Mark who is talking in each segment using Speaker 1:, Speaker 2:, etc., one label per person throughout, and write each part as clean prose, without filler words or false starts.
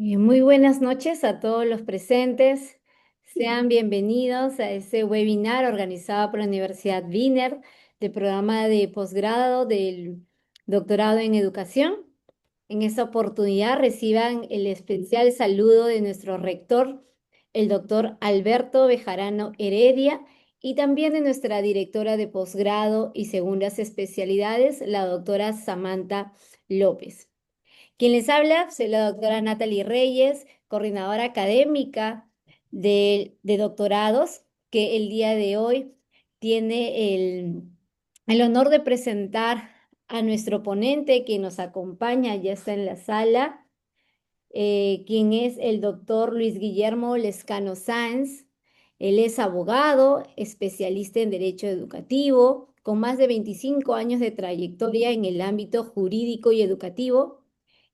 Speaker 1: Muy buenas noches a todos los presentes. Sean bienvenidos a este webinar organizado por la Universidad Wiener del programa de posgrado del doctorado en educación. En esta oportunidad reciban el especial saludo de nuestro rector, el doctor Alberto Bejarano Heredia, y también de nuestra directora de posgrado y segundas especialidades, la doctora Samantha López. Quien les habla, soy la doctora Natalie Reyes, coordinadora académica de doctorados, que el día de hoy tiene el honor de presentar a nuestro ponente que nos acompaña, ya está en la sala, quien es el doctor Luis Guillermo Lescano Sáenz. Él es abogado, especialista en Derecho Educativo, con más de 25 años de trayectoria en el ámbito jurídico y educativo.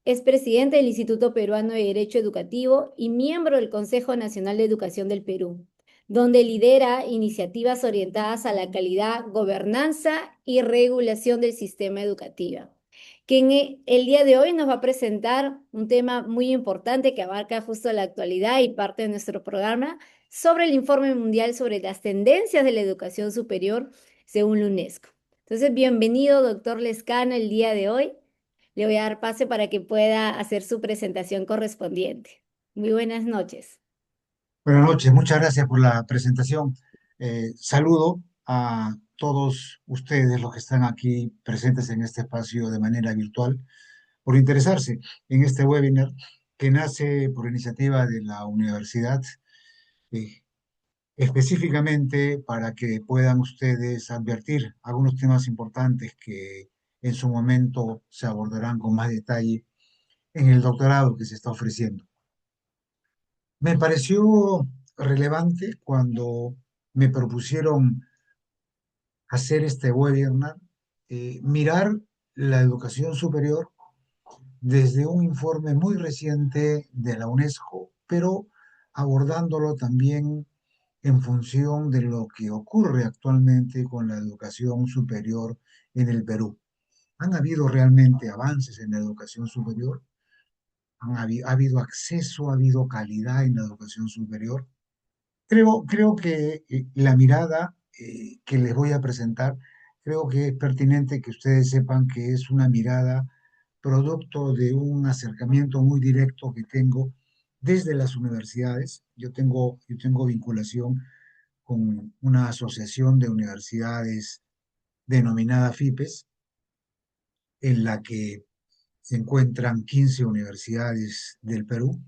Speaker 1: Es presidente del Instituto Peruano de Derecho Educativo y miembro del Consejo Nacional de Educación del Perú, donde lidera iniciativas orientadas a la calidad, gobernanza y regulación del sistema educativo. Quien el día de hoy nos va a presentar un tema muy importante que abarca justo la actualidad y parte de nuestro programa sobre el informe mundial sobre las tendencias de la educación superior según la UNESCO. Entonces, bienvenido, doctor Lescano, el día de hoy. Le voy a dar pase para que pueda hacer su presentación correspondiente. Muy buenas noches.
Speaker 2: Buenas noches, muchas gracias por la presentación. Saludo a todos ustedes, los que están aquí presentes en este espacio de manera virtual, por interesarse en este webinar que nace por iniciativa de la universidad, eh, específicamente para que puedan ustedes advertir algunos temas importantes que en su momento se abordarán con más detalle en el doctorado que se está ofreciendo. Me pareció relevante cuando me propusieron hacer este webinar, mirar la educación superior desde un informe muy reciente de la UNESCO, pero abordándolo también en función de lo que ocurre actualmente con la educación superior en el Perú. ¿Han habido realmente avances en la educación superior? ¿Ha habido acceso, ha habido calidad en la educación superior? Creo que la mirada que les voy a presentar, creo que es pertinente que ustedes sepan que es una mirada producto de un acercamiento muy directo que tengo desde las universidades. Yo tengo vinculación con una asociación de universidades denominada FIPES, en la que se encuentran 15 universidades del Perú,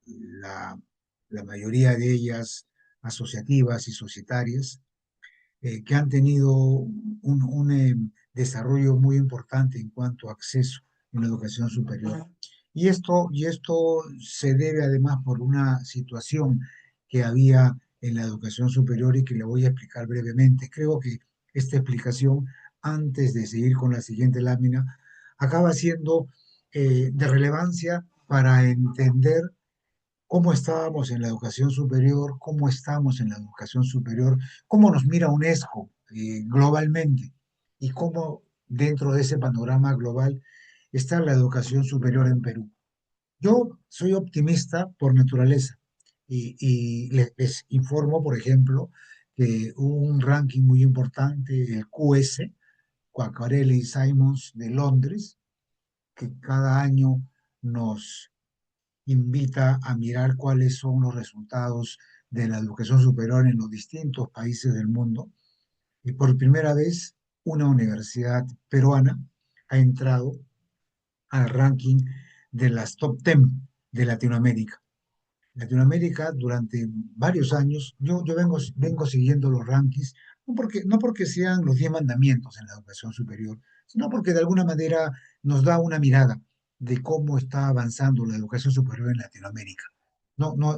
Speaker 2: la, la mayoría de ellas asociativas y societarias, que han tenido un desarrollo muy importante en cuanto a acceso en la educación superior. Y esto se debe además por una situación que había en la educación superior y que le voy a explicar brevemente. Creo que esta explicación, antes de seguir con la siguiente lámina, acaba siendo de relevancia para entender cómo estábamos en la educación superior, cómo estamos en la educación superior, cómo nos mira UNESCO globalmente y cómo dentro de ese panorama global está la educación superior en Perú. Yo soy optimista por naturaleza y les informo, por ejemplo, que hubo un ranking muy importante, el QS, Quacquarelli y Simons de Londres, que cada año nos invita a mirar cuáles son los resultados de la educación superior en los distintos países del mundo. Y por primera vez, una universidad peruana ha entrado al ranking de las top 10 de Latinoamérica. Latinoamérica durante varios años, yo vengo siguiendo los rankings, no porque sean los 10 mandamientos en la educación superior, sino porque de alguna manera nos da una mirada de cómo está avanzando la educación superior en Latinoamérica.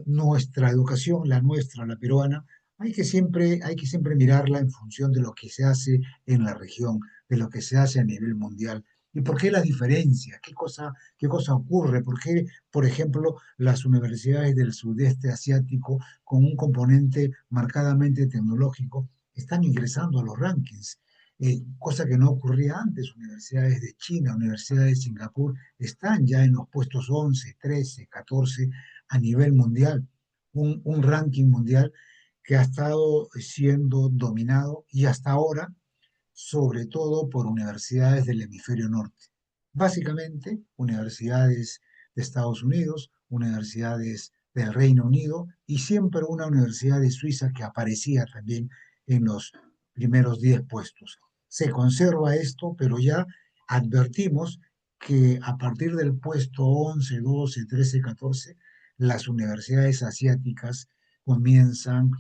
Speaker 2: Nuestra educación, la nuestra, la peruana, hay que siempre mirarla en función de lo que se hace en la región, de lo que se hace a nivel mundial. ¿Y por qué la diferencia? ¿Qué cosa ocurre? ¿Por qué, por ejemplo, las universidades del sudeste asiático, con un componente marcadamente tecnológico, están ingresando a los rankings? cosa que no ocurría antes. Universidades de China, universidades de Singapur están ya en los puestos 11, 13, 14 a nivel mundial, un ranking mundial que ha estado siendo dominado y hasta ahora sobre todo por universidades del hemisferio norte. Básicamente, universidades de Estados Unidos, universidades del Reino Unido y siempre una universidad de Suiza que aparecía también en los primeros 10 puestos. Se conserva esto, pero ya advertimos que a partir del puesto 11, 12, 13, 14, las universidades asiáticas comienzan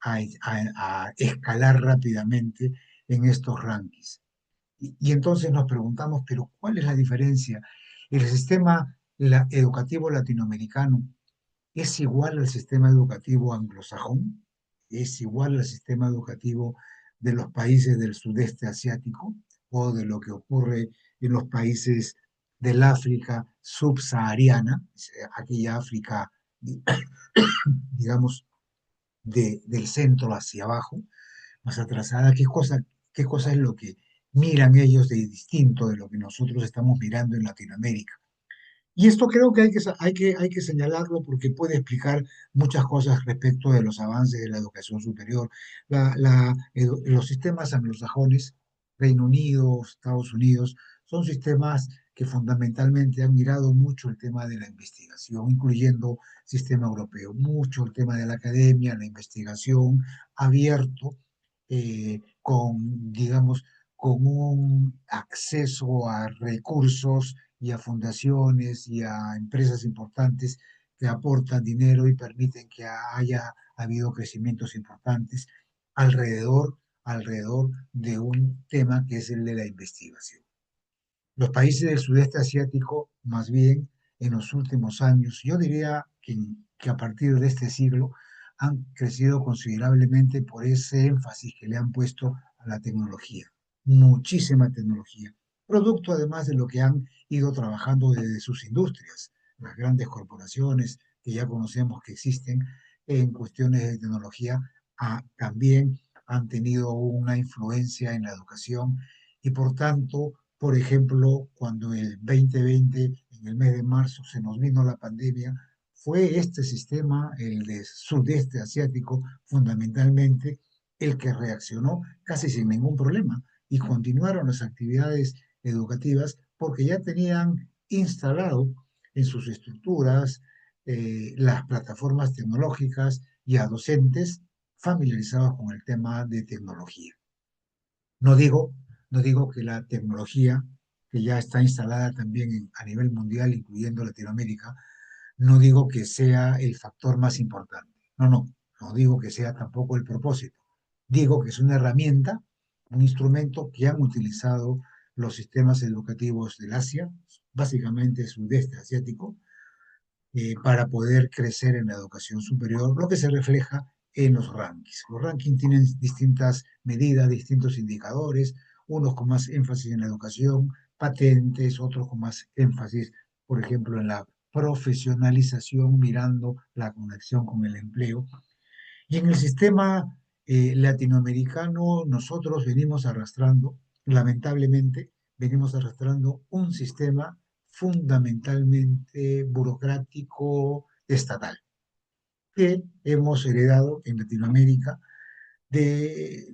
Speaker 2: a escalar rápidamente en estos rankings. Y entonces nos preguntamos, pero ¿cuál es la diferencia? ¿El sistema educativo latinoamericano es igual al sistema educativo anglosajón? ¿Es igual al sistema educativo de los países del sudeste asiático o de lo que ocurre en los países del África subsahariana, aquella África, digamos, del centro hacia abajo, más atrasada? Qué cosa es lo que miran ellos de distinto de lo que nosotros estamos mirando en Latinoamérica? Y esto creo que hay que señalarlo porque puede explicar muchas cosas respecto de los avances de la educación superior. Los sistemas anglosajones, Reino Unido, Estados Unidos, son sistemas que fundamentalmente han mirado mucho el tema de la investigación, incluyendo sistema europeo, mucho el tema de la academia, la investigación, abierto, digamos, con un acceso a recursos y a fundaciones y a empresas importantes que aportan dinero y permiten que haya habido crecimientos importantes alrededor de un tema que es el de la investigación. Los países del sudeste asiático, más bien, en los últimos años, yo diría que a partir de este siglo, han crecido considerablemente por ese énfasis que le han puesto a la tecnología. Muchísima tecnología. Producto además de lo que han ido trabajando desde sus industrias, las grandes corporaciones que ya conocemos que existen en cuestiones de tecnología, también han tenido una influencia en la educación y por tanto, por ejemplo, cuando el 2020, en el mes de marzo, se nos vino la pandemia, fue este sistema, el de sudeste asiático, fundamentalmente el que reaccionó casi sin ningún problema y continuaron las actividades educativas porque ya tenían instalado en sus estructuras las plataformas tecnológicas y a docentes familiarizados con el tema de tecnología. No digo, no digo que la tecnología, que ya está instalada también a nivel mundial, incluyendo Latinoamérica, no digo que sea el factor más importante. No, no, no digo que sea tampoco el propósito. Digo que es una herramienta, un instrumento que han utilizado los sistemas educativos del Asia, básicamente sudeste asiático, para poder crecer en la educación superior, lo que se refleja en los rankings. Los rankings tienen distintas medidas, distintos indicadores, unos con más énfasis en la educación, patentes, otros con más énfasis, por ejemplo, en la profesionalización, mirando la conexión con el empleo. Y en el sistema latinoamericano, nosotros venimos arrastrando, lamentablemente, venimos arrastrando un sistema fundamentalmente burocrático estatal que hemos heredado en Latinoamérica de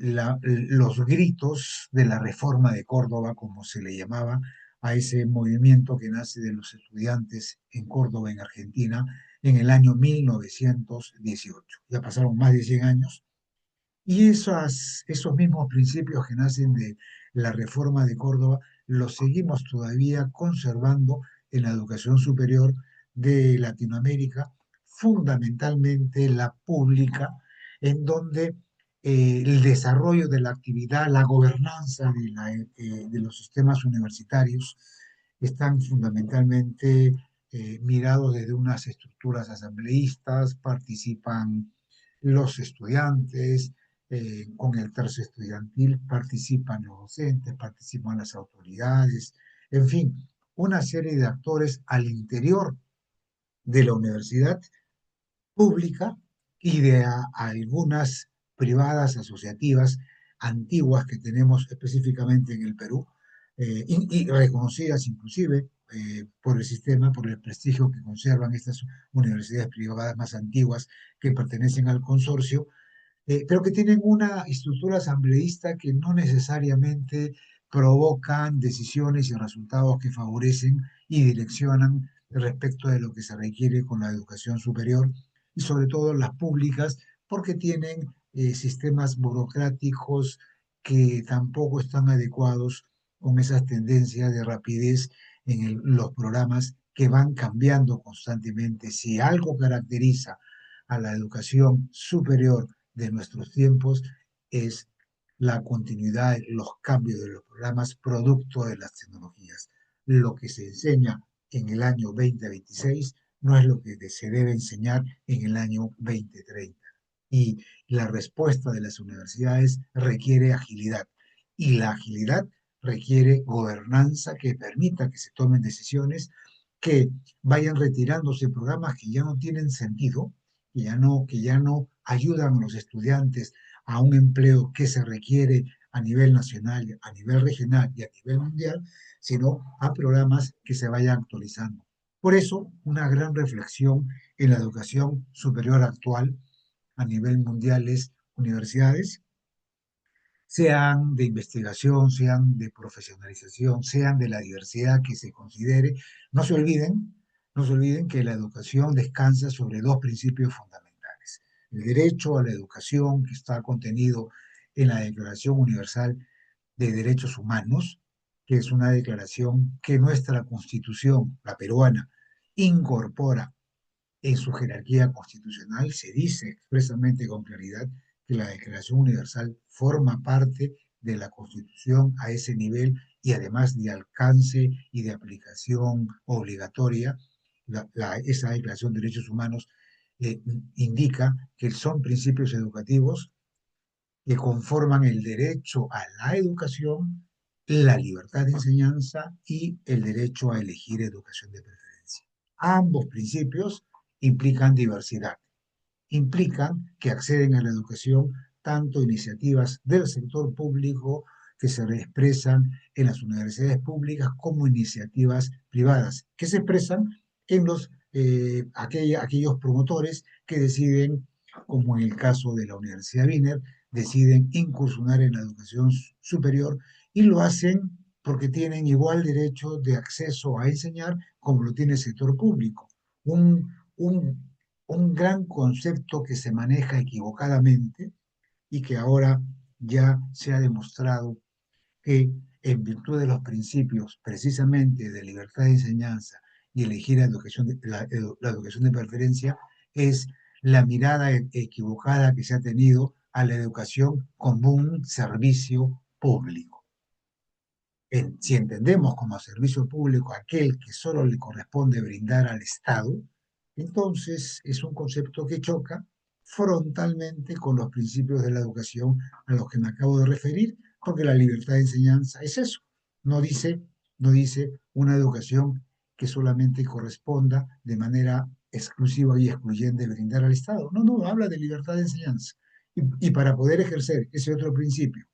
Speaker 2: los gritos de la reforma de Córdoba, como se le llamaba a ese movimiento que nace de los estudiantes en Córdoba, en Argentina, en el año 1918. Ya pasaron más de 100 años y esos mismos principios que nacen de la reforma de Córdoba los seguimos todavía conservando en la educación superior de Latinoamérica, fundamentalmente la pública, en donde el desarrollo de la actividad, la gobernanza de los sistemas universitarios están fundamentalmente mirados desde unas estructuras asambleístas, participan los estudiantes, con el tercio estudiantil participan los docentes, participan las autoridades, en fin, una serie de actores al interior de la universidad pública y de algunas privadas asociativas antiguas que tenemos específicamente en el Perú, y reconocidas inclusive por el sistema, por el prestigio que conservan estas universidades privadas más antiguas que pertenecen al consorcio, pero que tienen una estructura asambleísta que no necesariamente provocan decisiones y resultados que favorecen y direccionan respecto de lo que se requiere con la educación superior y sobre todo las públicas, porque tienen sistemas burocráticos que tampoco están adecuados con esas tendencias de rapidez en los programas que van cambiando constantemente. Si algo caracteriza a la educación superior de nuestros tiempos es la continuidad, los cambios de los programas producto de las tecnologías. Lo que se enseña en el año 2026 no es lo que se debe enseñar en el año 2030. Y la respuesta de las universidades requiere agilidad. Y la agilidad requiere gobernanza que permita que se tomen decisiones, que vayan retirándose programas que ya no tienen sentido, que ya no ayudan a los estudiantes a un empleo que se requiere a nivel nacional, a nivel regional y a nivel mundial, sino a programas que se vayan actualizando. Por eso, una gran reflexión en la educación superior actual a nivel mundial es universidades, sean de investigación, sean de profesionalización, sean de la diversidad que se considere, no se olviden, no se olviden que la educación descansa sobre dos principios fundamentales. El derecho a la educación, que está contenido en la Declaración Universal de Derechos Humanos, que es una declaración que nuestra Constitución, la peruana, incorpora en su jerarquía constitucional. Se dice expresamente con claridad que la Declaración Universal forma parte de la Constitución a ese nivel y además de alcance y de aplicación obligatoria. Esa Declaración de Derechos Humanos eh, indica que son principios educativos que conforman el derecho a la educación, la libertad de enseñanza y el derecho a elegir educación de preferencia. Ambos principios implican diversidad, implican que acceden a la educación tanto iniciativas del sector público que se expresan en las universidades públicas como iniciativas privadas que se expresan en aquellos promotores que deciden, como en el caso de la Universidad Wiener, deciden incursionar en la educación superior y lo hacen porque tienen igual derecho de acceso a enseñar como lo tiene el sector público. Un, un, un gran concepto que se maneja equivocadamente y que ahora ya se ha demostrado que en virtud de los principios precisamente de libertad de enseñanza y elegir la educación de preferencia es la mirada equivocada que se ha tenido a la educación como un servicio público. Si entendemos como servicio público aquel que solo le corresponde brindar al Estado, entonces es un concepto que choca frontalmente con los principios de la educación a los que me acabo de referir, porque la libertad de enseñanza es eso. No dice, no dice una educación que solamente corresponda de manera exclusiva y excluyente brindar al Estado. No, no, habla de libertad de enseñanza. Y para poder ejercer ese otro principio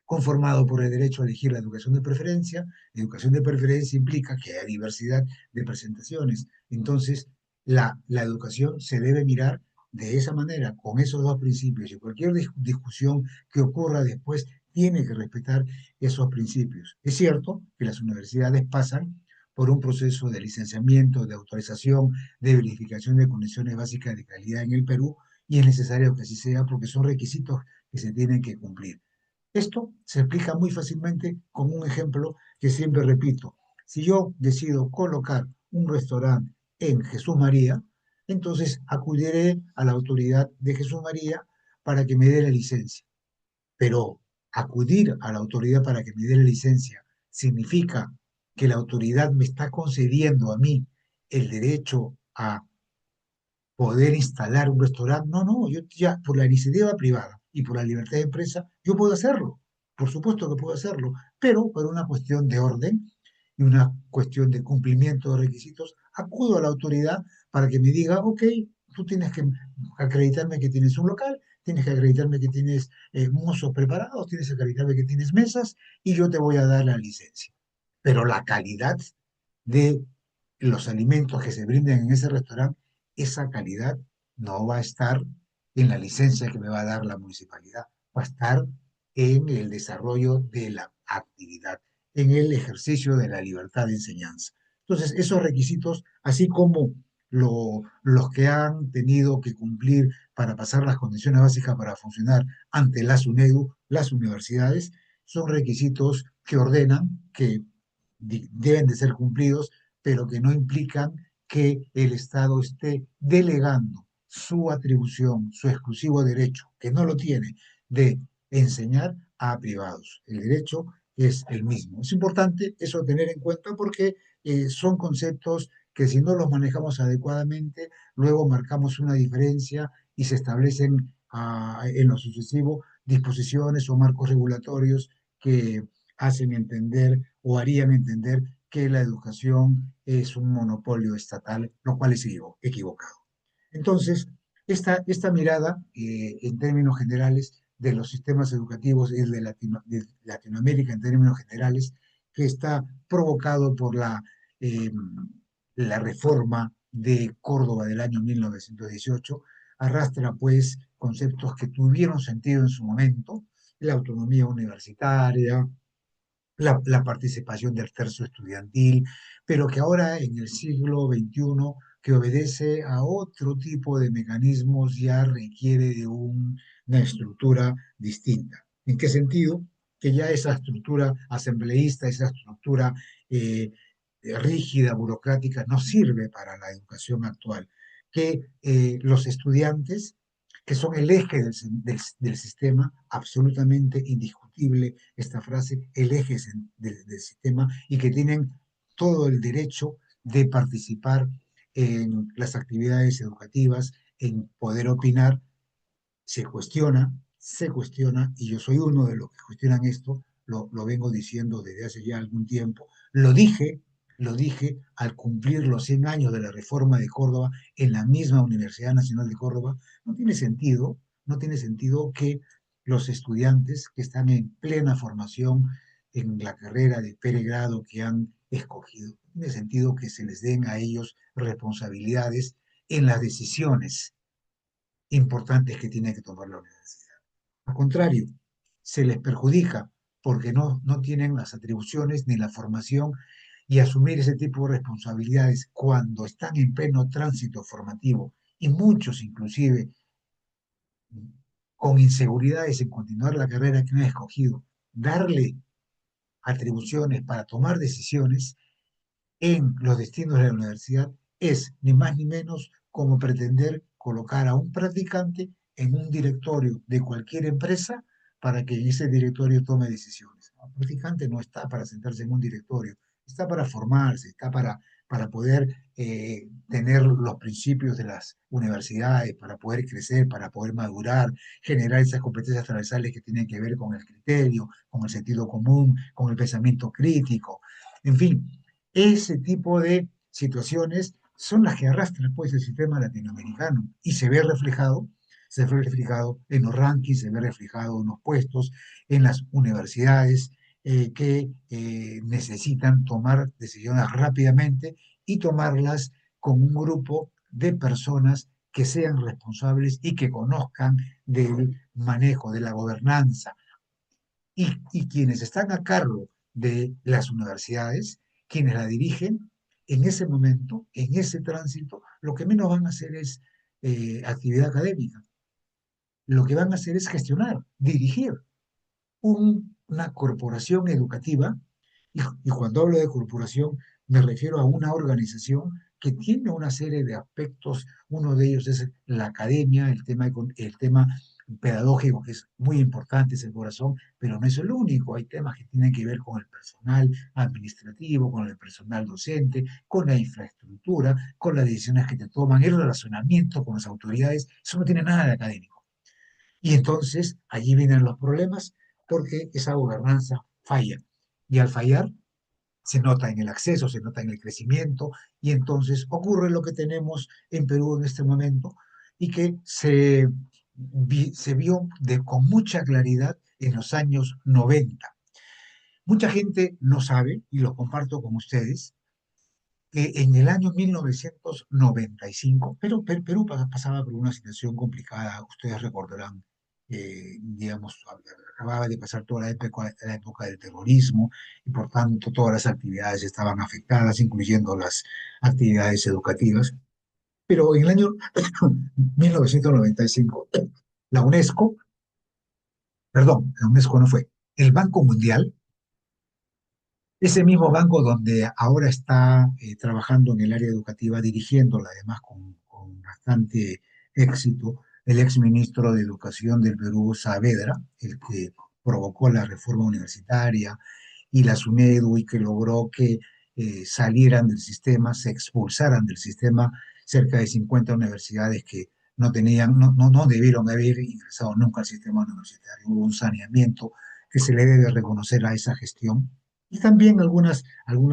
Speaker 2: conformado por el derecho a elegir la educación de preferencia. Educación de preferencia implica que haya diversidad de presentaciones. Entonces, la educación se debe mirar de esa manera, con esos dos principios, y cualquier discusión que ocurra después tiene que respetar esos principios. Es cierto que las universidades pasan por un proceso de licenciamiento, de autorización, de verificación de condiciones básicas de calidad en el Perú, y es necesario que así sea porque son requisitos que se tienen que cumplir. Esto se explica muy fácilmente con un ejemplo que siempre repito. Si yo decido colocar un restaurante en Jesús María, entonces acudiré a la autoridad de Jesús María para que me dé la licencia. Pero acudir a la autoridad para que me dé la licencia significa que la autoridad me está concediendo a mí el derecho a poder instalar un restaurante. No, no, yo ya por la iniciativa privada y por la libertad de empresa, yo puedo hacerlo. Por supuesto que puedo hacerlo, pero por una cuestión de orden y una cuestión de cumplimiento de requisitos, acudo a la autoridad para que me diga, ok, tú tienes que acreditarme que tienes un local, tienes que acreditarme que tienes mozos preparados, tienes que acreditarme que tienes mesas y yo te voy a dar la licencia. Pero la calidad de los alimentos que se brinden en ese restaurante, esa calidad no va a estar en la licencia que me va a dar la municipalidad, va a estar en el desarrollo de la actividad, en el ejercicio de la libertad de enseñanza. Entonces, esos requisitos, así como los que han tenido que cumplir para pasar las condiciones básicas para funcionar ante la SUNEDU, las universidades, son requisitos que ordenan que deben de ser cumplidos, pero que no implican que el Estado esté delegando su atribución, su exclusivo derecho, que no lo tiene, de enseñar a privados. El derecho es el mismo. Es importante eso tener en cuenta porque son conceptos que si no los manejamos adecuadamente, luego marcamos una diferencia y se establecen en lo sucesivo disposiciones o marcos regulatorios que hacen entender o harían entender que la educación es un monopolio estatal, lo cual es equivocado. Entonces, esta mirada, en términos generales, de los sistemas educativos de Latinoamérica en términos generales, que está provocado por eh, la reforma de Córdoba del año 1918, arrastra pues conceptos que tuvieron sentido en su momento, la autonomía universitaria, la participación del tercio estudiantil, pero que ahora en el siglo XXI, que obedece a otro tipo de mecanismos, ya requiere de una estructura distinta. ¿En qué sentido? Que ya esa estructura asambleísta, esa estructura eh, rígida, burocrática, no sirve para la educación actual. Que los estudiantes, que son el eje del sistema, absolutamente indiscutible esta frase, el eje del sistema, y que tienen todo el derecho de participar en las actividades educativas, en poder opinar, se cuestiona, y yo soy uno de los que cuestionan esto, lo vengo diciendo desde hace ya algún tiempo, lo dije al cumplir los 100 años de la reforma de Córdoba en la misma Universidad Nacional de Córdoba, no tiene sentido que los estudiantes que están en plena formación en la carrera de pregrado que han escogido, no tiene sentido que se les den a ellos responsabilidades en las decisiones importantes que tiene que tomar la universidad. Al contrario, se les perjudica porque no tienen las atribuciones ni la formación y asumir ese tipo de responsabilidades cuando están en pleno tránsito formativo y muchos inclusive con inseguridades en continuar la carrera que han escogido, darle atribuciones para tomar decisiones en los destinos de la universidad es ni más ni menos como pretender colocar a un practicante en un directorio de cualquier empresa para que en ese directorio tome decisiones. El practicante no está para sentarse en un directorio, está para formarse, está para poder tener los principios de las universidades, para poder crecer, para poder madurar, generar esas competencias transversales que tienen que ver con el criterio, con el sentido común, con el pensamiento crítico. En fin, ese tipo de situaciones son las que arrastran pues el sistema latinoamericano y se ve reflejado en los rankings, se ve reflejado en los puestos, en las universidades que necesitan tomar decisiones rápidamente y tomarlas con un grupo de personas que sean responsables y que conozcan del manejo, de la gobernanza, y quienes están a cargo de las universidades, quienes la dirigen, en ese momento, en ese tránsito, lo que menos van a hacer es actividad académica. Lo que van a hacer es gestionar, dirigir una corporación educativa, y cuando hablo de corporación me refiero a una organización que tiene una serie de aspectos, uno de ellos es la academia, el tema pedagógico que es muy importante, es el corazón, pero no es el único, hay temas que tienen que ver con el personal administrativo, con el personal docente, con la infraestructura, con las decisiones que te toman, el relacionamiento con las autoridades, eso no tiene nada de académico. Y entonces allí vienen los problemas porque esa gobernanza falla. Y al fallar, se nota en el acceso, se nota en el crecimiento, y entonces ocurre lo que tenemos en Perú en este momento y que se se vio con mucha claridad en los años 90. Mucha gente no sabe, y lo comparto con ustedes, que en el año 1995, Perú pasaba por una situación complicada, ustedes recordarán, digamos, acababa de pasar toda la época del terrorismo y por tanto todas las actividades estaban afectadas, incluyendo las actividades educativas. Pero en el año 1995, la UNESCO, perdón, la UNESCO no fue, el Banco Mundial, ese mismo banco donde ahora está trabajando en el área educativa, dirigiéndola además con bastante éxito, el exministro de Educación del Perú, Saavedra, el que provocó la reforma universitaria y la SUNEDU y que logró que salieran del sistema, se expulsaran del sistema cerca de 50 universidades que no tenían, no debieron haber ingresado nunca al sistema universitario. Hubo un saneamiento que se le debe reconocer a esa gestión y también algunas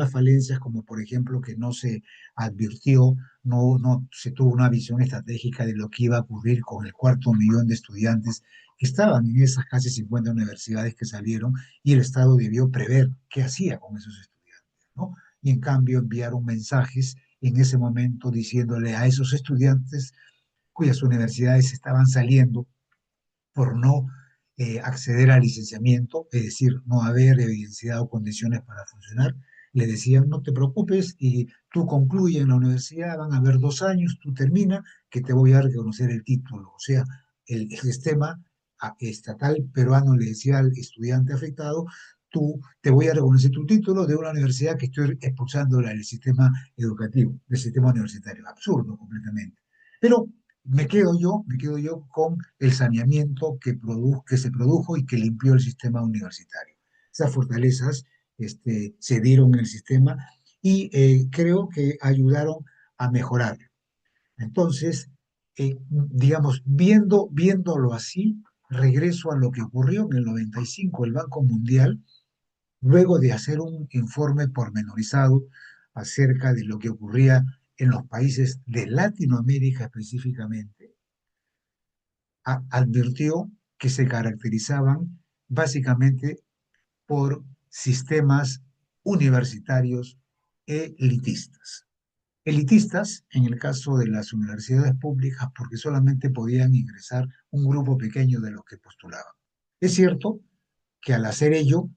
Speaker 2: falencias, como por ejemplo que no se advirtió, no se tuvo una visión estratégica de lo que iba a ocurrir con el cuarto millón de estudiantes que estaban en esas casi 50 universidades que salieron y el Estado debió prever qué hacía con esos estudiantes, ¿no? Y en cambio enviaron mensajes en ese momento diciéndole a esos estudiantes cuyas universidades estaban saliendo por no acceder al licenciamiento, es decir, no haber evidenciado condiciones para funcionar, le decían, no te preocupes y tú concluye en la universidad, van a haber 2 años, tú termina, que te voy a reconocer el título. O sea, el sistema estatal peruano le decía al estudiante afectado, tú te voy a reconocer tu título de una universidad que estoy expulsándola del sistema educativo, del sistema universitario. Absurdo completamente. Pero me quedo yo con el saneamiento que se produjo y que limpió el sistema universitario. Esas fortalezas se dieron en el sistema y creo que ayudaron a mejorar. Entonces, digamos, viéndolo así, regreso a lo que ocurrió en el 95, el Banco Mundial, luego de hacer un informe pormenorizado acerca de lo que ocurría en los países de Latinoamérica específicamente, advirtió que se caracterizaban básicamente por sistemas universitarios elitistas. Elitistas en el caso de las universidades públicas porque solamente podían ingresar un grupo pequeño de los que postulaban. Es cierto que al hacer ello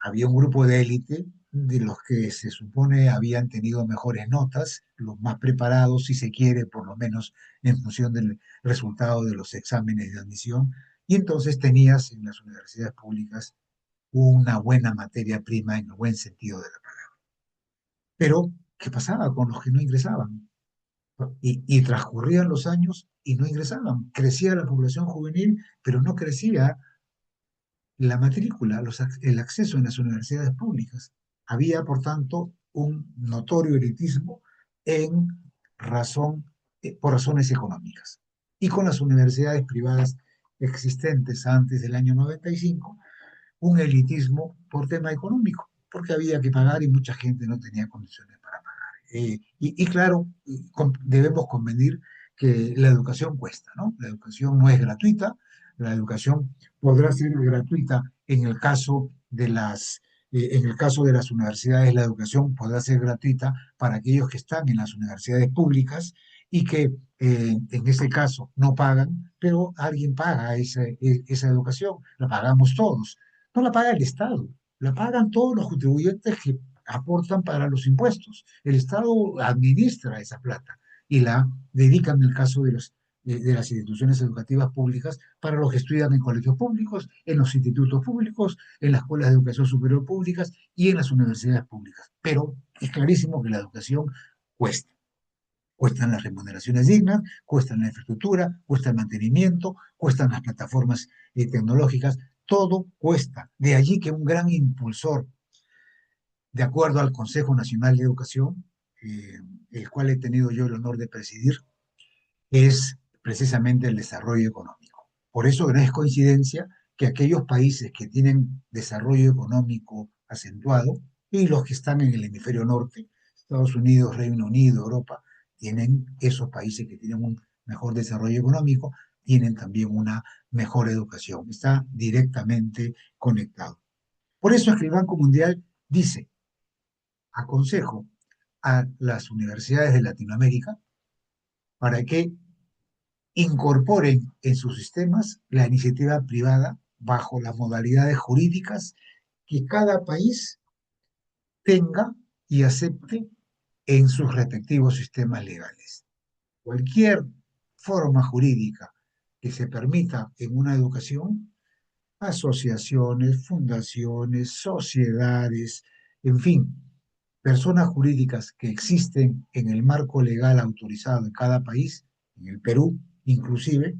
Speaker 2: había un grupo de élite de los que se supone habían tenido mejores notas, los más preparados, si se quiere, por lo menos en función del resultado de los exámenes de admisión, y entonces tenías en las universidades públicas una buena materia prima en el buen sentido de la palabra. Pero, ¿qué pasaba con los que no ingresaban? Y transcurrían los años y no ingresaban. Crecía la población juvenil, pero no crecía la matrícula, el acceso en las universidades públicas. Había, por tanto, un notorio elitismo en razón, por razones económicas. Y con las universidades privadas existentes antes del año 95, un elitismo por tema económico, porque había que pagar y mucha gente no tenía condiciones para pagar. Y claro, debemos convenir que la educación cuesta, ¿no? La educación no es gratuita, la educación podrá ser gratuita en el caso de las universidades, la educación podrá ser gratuita para aquellos que están en las universidades públicas y que en ese caso no pagan, pero alguien paga esa educación, la pagamos todos. No la paga el Estado, la pagan todos los contribuyentes que aportan para los impuestos. El Estado administra esa plata y la dedica en el caso de las instituciones educativas públicas para los que estudian en colegios públicos, en los institutos públicos, en las escuelas de educación superior públicas y en las universidades públicas. Pero es clarísimo que la educación cuesta. Cuestan las remuneraciones dignas, cuestan la infraestructura, cuesta el mantenimiento, cuestan las plataformas tecnológicas, todo cuesta. De allí que un gran impulsor, de acuerdo al Consejo Nacional de Educación, el cual he tenido yo el honor de presidir, es precisamente el desarrollo económico. Por eso no es coincidencia que aquellos países que tienen desarrollo económico acentuado y los que están en el hemisferio norte, Estados Unidos, Reino Unido, Europa, tienen esos países que tienen un mejor desarrollo económico, tienen también una mejor educación. Está directamente conectado. Por eso es que el Banco Mundial dice, aconsejo a las universidades de Latinoamérica para que incorporen en sus sistemas la iniciativa privada bajo las modalidades jurídicas que cada país tenga y acepte en sus respectivos sistemas legales. Cualquier forma jurídica que se permita en una educación, asociaciones, fundaciones, sociedades, en fin, personas jurídicas que existen en el marco legal autorizado en cada país, en el Perú inclusive,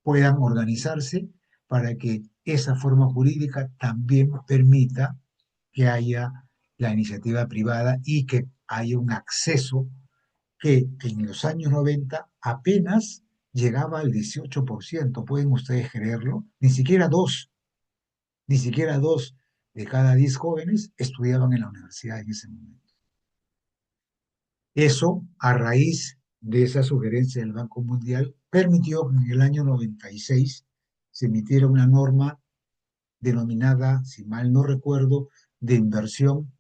Speaker 2: puedan organizarse para que esa forma jurídica también permita que haya la iniciativa privada y que haya un acceso que en los años 90 apenas llegaba al 18%. ¿Pueden ustedes creerlo? Ni siquiera dos de cada 10 jóvenes estudiaban en la universidad en ese momento. Eso, a raíz de esa sugerencia del Banco Mundial, permitió que en el año 96 se emitiera una norma denominada, si mal no recuerdo, de inversión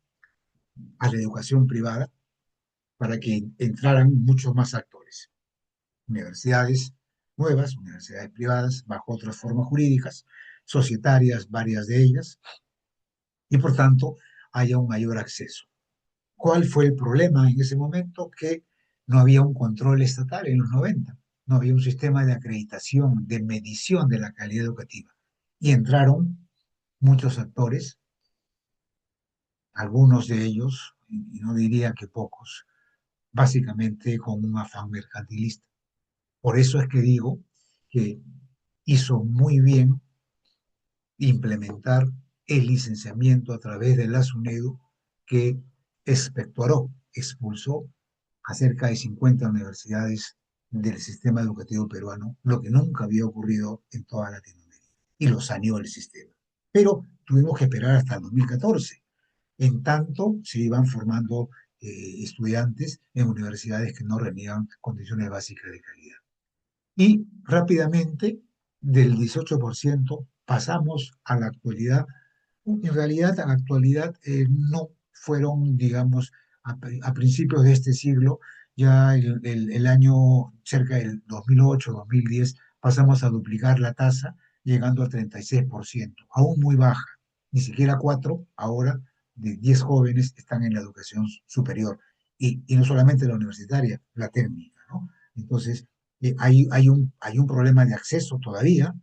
Speaker 2: a la educación privada para que entraran muchos más actores. Universidades nuevas, universidades privadas, bajo otras formas jurídicas, societarias, varias de ellas, y por tanto haya un mayor acceso. ¿Cuál fue el problema en ese momento? Que no había un control estatal en los 90, no había un sistema de acreditación, de medición de la calidad educativa. Y entraron muchos actores, algunos de ellos, y no diría que pocos, básicamente con un afán mercantilista. Por eso es que digo que hizo muy bien implementar el licenciamiento a través de la SUNEDU, que expectoró, expulsó a cerca de 50 universidades del sistema educativo peruano, lo que nunca había ocurrido en toda Latinoamérica, y lo saneó el sistema. Pero tuvimos que esperar hasta el 2014. En tanto, se iban formando estudiantes en universidades que no reunían condiciones básicas de calidad. Y rápidamente, del 18% pasamos a la actualidad. En realidad, a la actualidad no fueron, digamos, a principios de este siglo, ya el año cerca del 2008-2010, pasamos a duplicar la tasa, llegando al 36%, aún muy baja. Ni siquiera 4 ahora de 10 jóvenes están en la educación superior. Y no solamente la universitaria, la técnica, ¿no? Entonces, hay un problema de acceso todavía,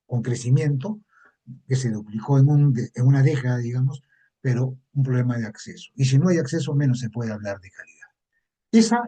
Speaker 2: con crecimiento, que se duplicó en una década, digamos, pero un problema de acceso. Y si no hay acceso, menos se puede hablar de calidad.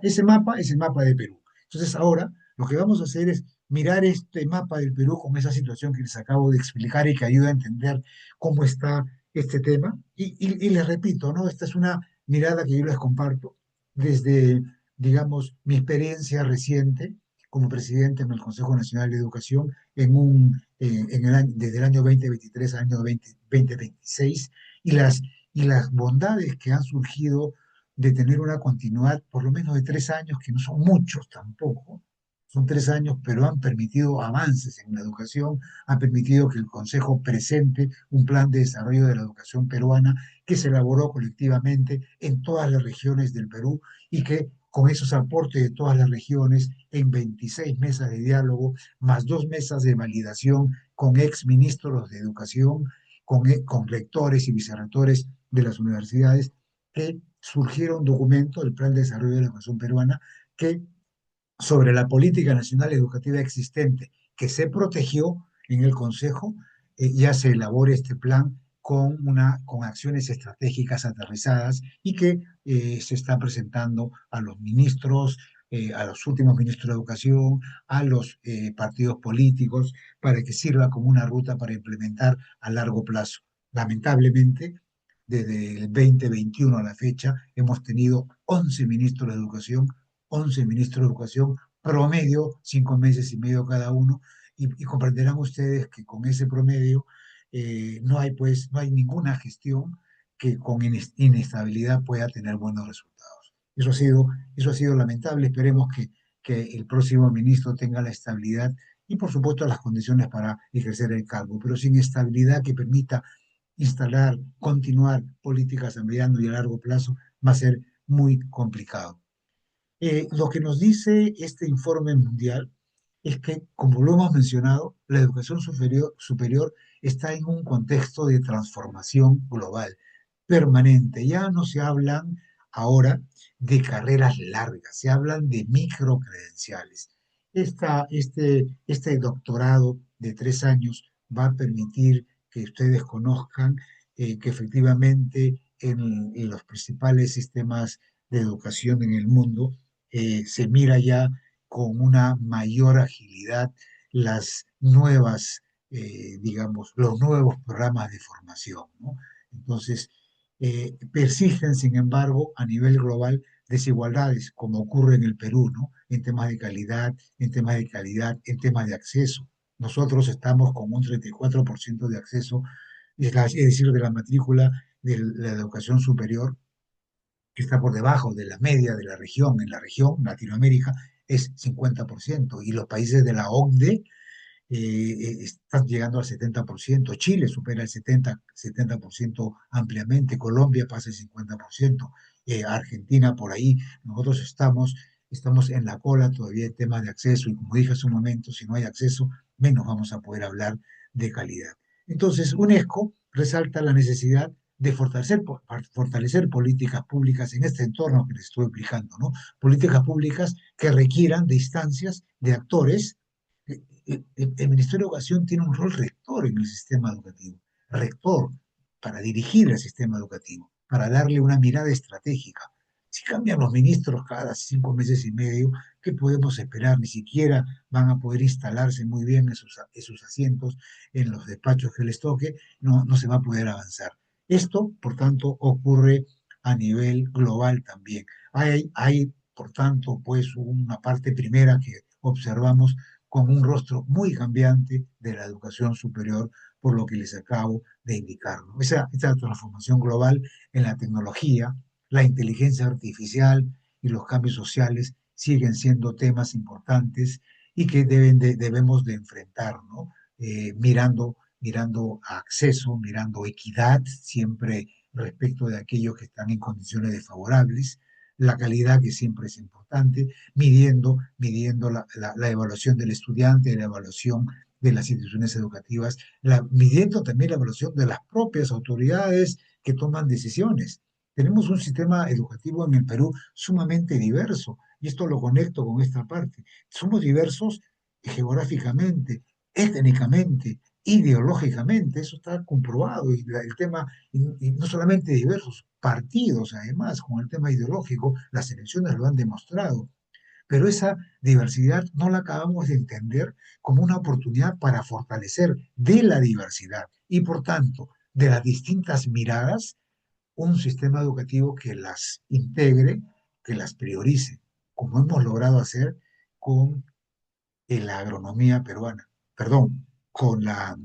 Speaker 2: Ese mapa es el mapa de Perú. Entonces ahora lo que vamos a hacer es mirar este mapa del Perú con esa situación que les acabo de explicar y que ayuda a entender cómo está este tema. Y les repito, ¿no? Esta es una mirada que yo les comparto desde, digamos, mi experiencia reciente como presidente en el Consejo Nacional de Educación desde el año 2023 al año 2026 y las bondades que han surgido de tener una continuidad por lo menos de 3 años, que no son muchos tampoco, son 3 años, pero han permitido avances en la educación, han permitido que el Consejo presente un plan de desarrollo de la educación peruana que se elaboró colectivamente en todas las regiones del Perú y que con esos aportes de todas las regiones, en 26 mesas de diálogo, más 2 mesas de validación con ex ministros de educación, con rectores y vicerrectores de las universidades, que surgieron documentos del Plan de Desarrollo de la Educación Peruana que sobre la política nacional educativa existente que se protegió en el Consejo, ya se elabore este plan con acciones estratégicas aterrizadas y que se está presentando a los ministros, a los últimos ministros de Educación, a los partidos políticos, para que sirva como una ruta para implementar a largo plazo. Lamentablemente, desde el 2021 a la fecha, hemos tenido 11 ministros de Educación, 11 ministros de Educación, promedio 5 meses y medio cada uno, y comprenderán ustedes que con ese promedio no hay ninguna gestión que con inestabilidad pueda tener buenos resultados. Eso ha sido lamentable. Esperemos que el próximo ministro tenga la estabilidad y por supuesto las condiciones para ejercer el cargo, pero sin estabilidad que permita instalar, continuar políticas a mediano y a largo plazo va a ser muy complicado. Lo que nos dice este informe mundial es que, como lo hemos mencionado, la educación superior está en un contexto de transformación global permanente. Ya no se hablan ahora de carreras largas, se hablan de microcredenciales. Este doctorado de 3 años va a permitir que ustedes conozcan que efectivamente en los principales sistemas de educación en el mundo se mira ya con una mayor agilidad las nuevas, digamos, los nuevos programas de formación, ¿no? Entonces, persisten, sin embargo, a nivel global desigualdades, como ocurre en el Perú, ¿no? En temas de calidad, en temas de acceso. Nosotros estamos con un 34% de acceso, es decir, de la matrícula de la educación superior, que está por debajo de la media de la región. En la región, Latinoamérica, es 50%, y los países de la OCDE están llegando al 70%. Chile supera el 70% ampliamente, Colombia pasa el 50%, Argentina por ahí. Nosotros estamos en la cola todavía en temas de acceso, y como dije hace un momento, si no hay acceso, menos vamos a poder hablar de calidad. Entonces, UNESCO resalta la necesidad de fortalecer políticas públicas en este entorno que les estoy explicando, ¿no? Políticas públicas que requieran de instancias, de actores. El Ministerio de Educación tiene un rol rector en el sistema educativo, rector para dirigir el sistema educativo, para darle una mirada estratégica. Si cambian los ministros cada 5 meses y medio, ¿qué podemos esperar? Ni siquiera van a poder instalarse muy bien en sus asientos, en los despachos que les toque, no se va a poder avanzar. Esto, por tanto, ocurre a nivel global también. Por tanto, pues una parte primera que observamos con un rostro muy cambiante de la educación superior, por lo que les acabo de indicar, ¿no? Esa transformación global en la tecnología, la inteligencia artificial y los cambios sociales siguen siendo temas importantes y que debemos de enfrentar, ¿no? Mirando a acceso, mirando equidad, siempre respecto de aquellos que están en condiciones desfavorables, la calidad, que siempre es importante, midiendo la evaluación del estudiante, la evaluación de las instituciones educativas, midiendo también la evaluación de las propias autoridades que toman decisiones. Tenemos un sistema educativo en el Perú sumamente diverso, y esto lo conecto con esta parte. Somos diversos geográficamente, étnicamente, ideológicamente, eso está comprobado, y el tema, y no solamente diversos, partidos además, con el tema ideológico, las elecciones lo han demostrado, pero esa diversidad no la acabamos de entender como una oportunidad para fortalecer de la diversidad y, por tanto, de las distintas miradas, un sistema educativo que las integre, que las priorice, como hemos logrado hacer con la agronomía peruana, perdón, con la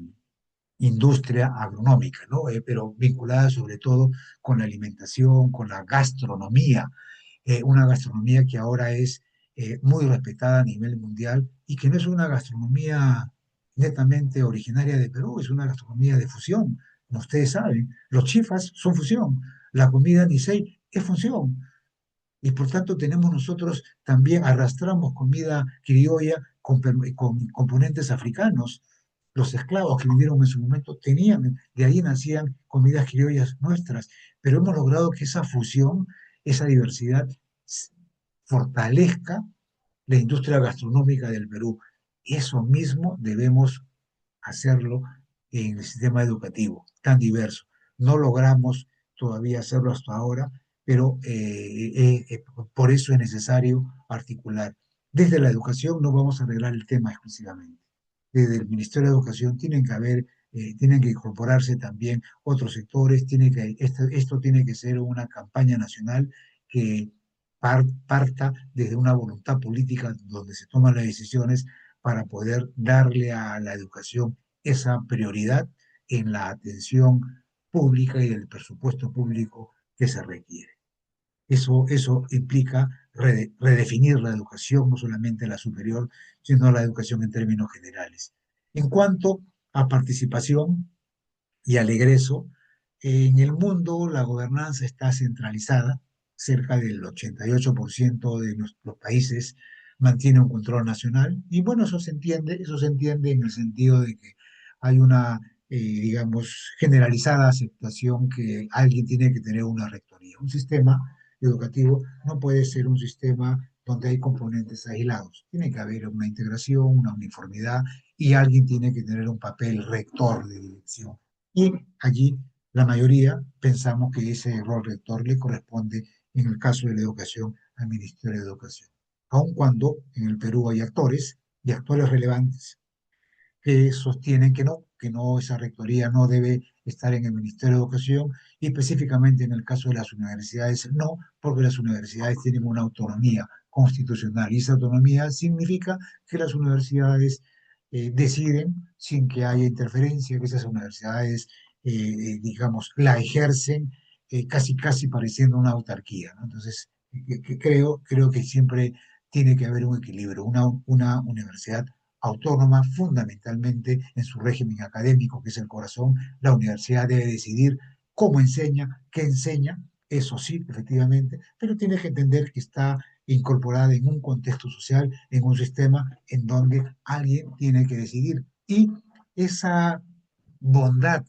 Speaker 2: industria agronómica, ¿no? Pero vinculada sobre todo con la alimentación, con la gastronomía, una gastronomía que ahora es muy respetada a nivel mundial, y que no es una gastronomía netamente originaria de Perú, es una gastronomía de fusión. Como ustedes saben, los chifas son fusión, la comida nisei es fusión, y por tanto tenemos nosotros también, arrastramos comida criolla con componentes africanos. Los esclavos que vinieron en su momento tenían, de ahí nacían comidas criollas nuestras, pero hemos logrado que esa fusión, esa diversidad, fortalezca la industria gastronómica del Perú. Eso mismo debemos hacerlo en el sistema educativo, tan diverso. No logramos todavía hacerlo hasta ahora, pero por eso es necesario articular. Desde la educación no vamos a arreglar el tema exclusivamente. Desde el Ministerio de Educación tienen que incorporarse también otros sectores, esto tiene que ser una campaña nacional que parta desde una voluntad política donde se toman las decisiones para poder darle a la educación esa prioridad en la atención pública y el presupuesto público que se requiere. Eso implica redefinir la educación, no solamente la superior, sino la educación en términos generales. En cuanto a participación y al egreso, en el mundo la gobernanza está centralizada, cerca del 88% de los países mantiene un control nacional, y bueno, eso se entiende en el sentido de que hay una, digamos, generalizada aceptación que alguien tiene que tener una rectoría. Un sistema educativo no puede ser un sistema donde hay componentes aislados. Tiene que haber una integración, una uniformidad, y alguien tiene que tener un papel rector de dirección. Y allí la mayoría pensamos que ese rol rector le corresponde, en el caso de la educación, al Ministerio de Educación. Aun cuando en el Perú hay actores y actores relevantes que sostienen que no, esa rectoría no debe estar en el Ministerio de Educación, y específicamente en el caso de las universidades, no, porque las universidades tienen una autonomía constitucional, y esa autonomía significa que las universidades deciden sin que haya interferencia, que esas universidades, digamos, la ejercen casi, casi pareciendo una autarquía, ¿no? Entonces, creo que siempre tiene que haber un equilibrio, una universidad autónoma fundamentalmente en su régimen académico, que es el corazón. La universidad debe decidir cómo enseña, qué enseña, eso sí, efectivamente, pero tiene que entender que está incorporada en un contexto social, en un sistema en donde alguien tiene que decidir. Y esa bondad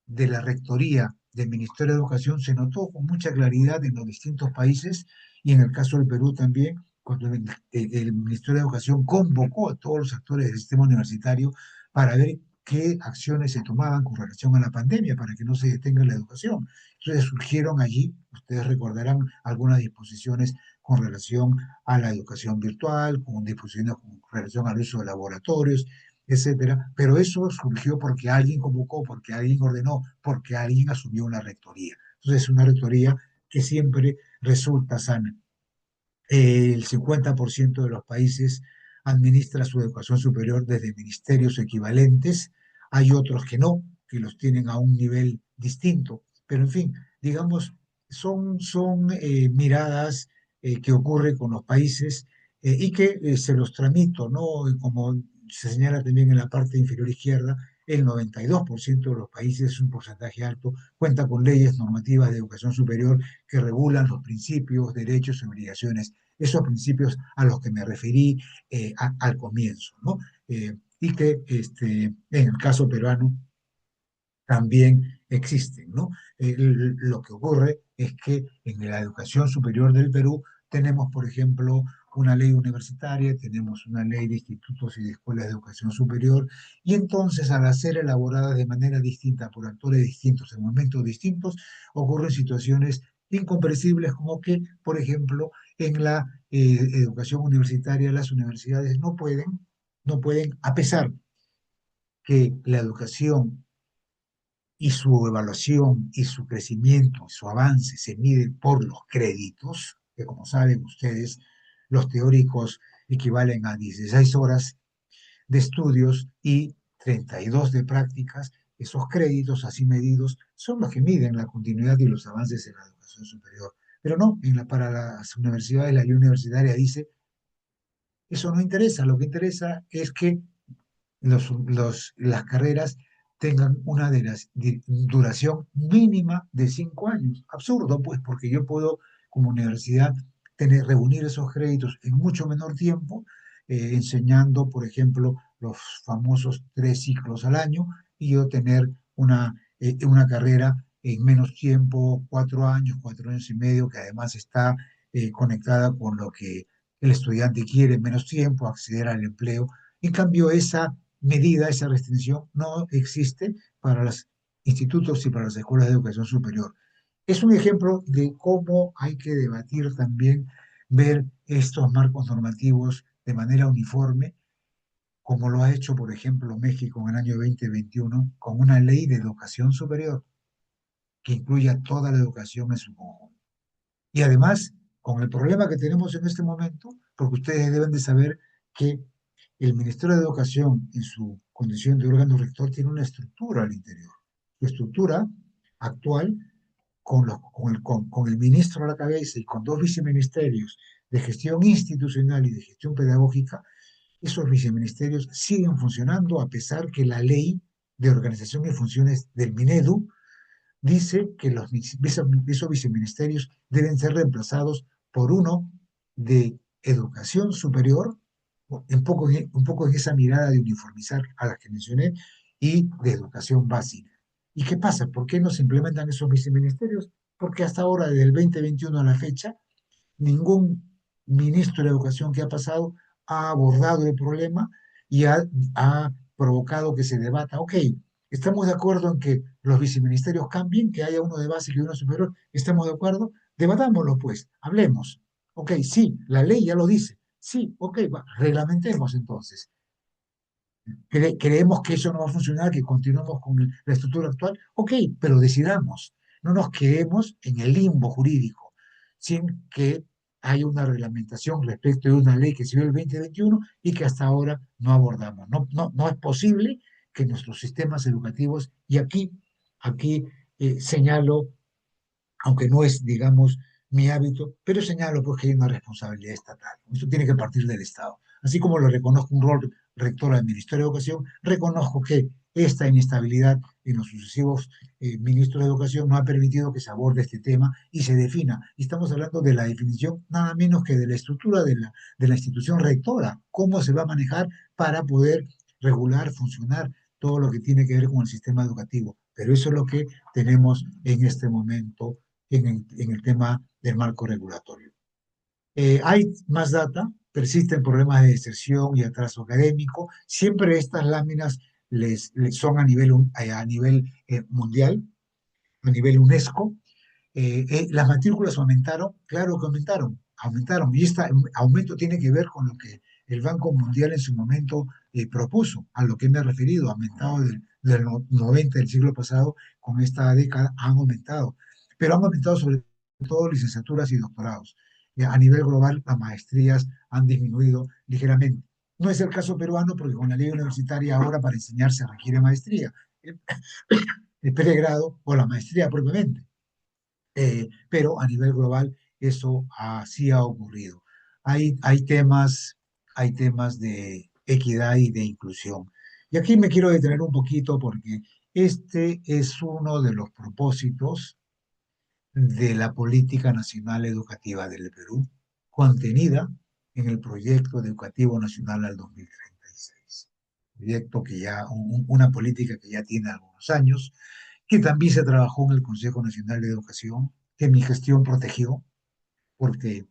Speaker 2: de la Rectoría del Ministerio de Educación se notó con mucha claridad en los distintos países, y en el caso del Perú también, cuando el Ministerio de Educación convocó a todos los actores del sistema universitario para ver qué acciones se tomaban con relación a la pandemia para que no se detenga la educación. Entonces surgieron allí, ustedes recordarán, algunas disposiciones con relación a la educación virtual, con disposiciones con relación al uso de laboratorios, etcétera. Pero eso surgió porque alguien convocó, porque alguien ordenó, porque alguien asumió una rectoría. Entonces, es una rectoría que siempre resulta sana. El 50% de los países administra su educación superior desde ministerios equivalentes. Hay otros que no, que los tienen a un nivel distinto. Pero, en fin, digamos, son miradas que ocurren con los países, y que se los tramito, ¿no? Y como se señala también en la parte inferior izquierda, el 92% de los países, es un porcentaje alto, cuenta con leyes normativas de educación superior que regulan los principios, derechos y obligaciones, esos principios a los que me referí al comienzo, ¿no? Y que en el caso peruano también existen, ¿no? Lo que ocurre es que en la educación superior del Perú tenemos, por ejemplo, una ley universitaria, tenemos una ley de institutos y de escuelas de educación superior, y entonces, al ser elaboradas de manera distinta por actores distintos en momentos distintos, ocurren situaciones incomprensibles, como que, por ejemplo, en la educación universitaria las universidades no pueden, a pesar que la educación y su evaluación y su crecimiento, su avance se mide por los créditos, que como saben ustedes, los teóricos equivalen a 16 horas de estudios y 32 de prácticas. Esos créditos así medidos son los que miden la continuidad y los avances en la educación superior. Pero no, para las universidades, la ley universitaria dice, eso no interesa, lo que interesa es que las carreras tengan una duración mínima de 5 años. Absurdo, pues, porque yo puedo, como universidad, reunir esos créditos en mucho menor tiempo, enseñando, por ejemplo, los famosos 3 ciclos al año, y yo tener una carrera en menos tiempo, 4 años, 4 años y medio, que además está conectada con lo que el estudiante quiere en menos tiempo, acceder al empleo. En cambio, esa medida, esa restricción no existe para los institutos y para las escuelas de educación superior. Es un ejemplo de cómo hay que debatir también, ver estos marcos normativos de manera uniforme, como lo ha hecho, por ejemplo, México en el año 2021, con una ley de educación superior que incluya toda la educación en su conjunto. Y además, con el problema que tenemos en este momento, porque ustedes deben de saber que el Ministerio de Educación, en su condición de órgano rector, tiene una estructura al interior. Su estructura actual, con el ministro a la cabeza y con dos viceministerios de gestión institucional y de gestión pedagógica, esos viceministerios siguen funcionando a pesar que la ley de organización y funciones del Minedu dice que esos viceministerios deben ser reemplazados por uno de educación superior, un poco en esa mirada de uniformizar a las que mencioné, y de educación básica. ¿Y qué pasa? ¿Por qué no se implementan esos viceministerios? Porque hasta ahora, desde el 2021 a la fecha, ningún ministro de Educación que ha pasado ha abordado el problema y ha provocado que se debata. Ok, estamos de acuerdo en que los viceministerios cambien, que haya uno de base y uno superior. ¿Estamos de acuerdo? Debatámoslo, pues, hablemos. Ok, sí, la ley ya lo dice. Sí, ok, reglamentemos entonces. Creemos que eso no va a funcionar, que continuemos con la estructura actual, ok, pero decidamos. No nos quedemos en el limbo jurídico, sin que haya una reglamentación respecto de una ley que se dio el 2021 y que hasta ahora no abordamos. No es posible que nuestros sistemas educativos, y aquí señalo, aunque no es, digamos, mi hábito, pero señalo porque hay una responsabilidad estatal. Esto tiene que partir del Estado. Así como lo reconozco un rol rector del Ministerio de Educación, reconozco que esta inestabilidad en los sucesivos ministros de Educación no ha permitido que se aborde este tema y se defina. Y estamos hablando de la definición nada menos que de la estructura de la institución rectora, cómo se va a manejar para poder regular, funcionar todo lo que tiene que ver con el sistema educativo. Pero eso es lo que tenemos en este momento en el tema del marco regulatorio. Hay más data, persisten problemas de deserción y atraso académico. Siempre estas láminas les son a nivel mundial, a nivel UNESCO. Las matrículas aumentaron, claro que aumentaron. Y este aumento tiene que ver con lo que el Banco Mundial en su momento propuso, a lo que me he referido, aumentado del 90 del siglo pasado, con esta década han aumentado. Pero han aumentado sobre todo licenciaturas y doctorados. A nivel global, las maestrías han disminuido ligeramente. No es el caso peruano porque con la ley universitaria ahora para enseñar se requiere maestría, el, el pregrado o la maestría propiamente, pero a nivel global eso sí ha ocurrido. Hay hay temas de equidad y de inclusión. Y aquí me quiero detener un poquito porque este es uno de los propósitos de la Política Nacional Educativa del Perú, contenida en el Proyecto Educativo Nacional al 2036. Proyecto que ya, una política que ya tiene algunos años, que también se trabajó en el Consejo Nacional de Educación, que mi gestión protegió porque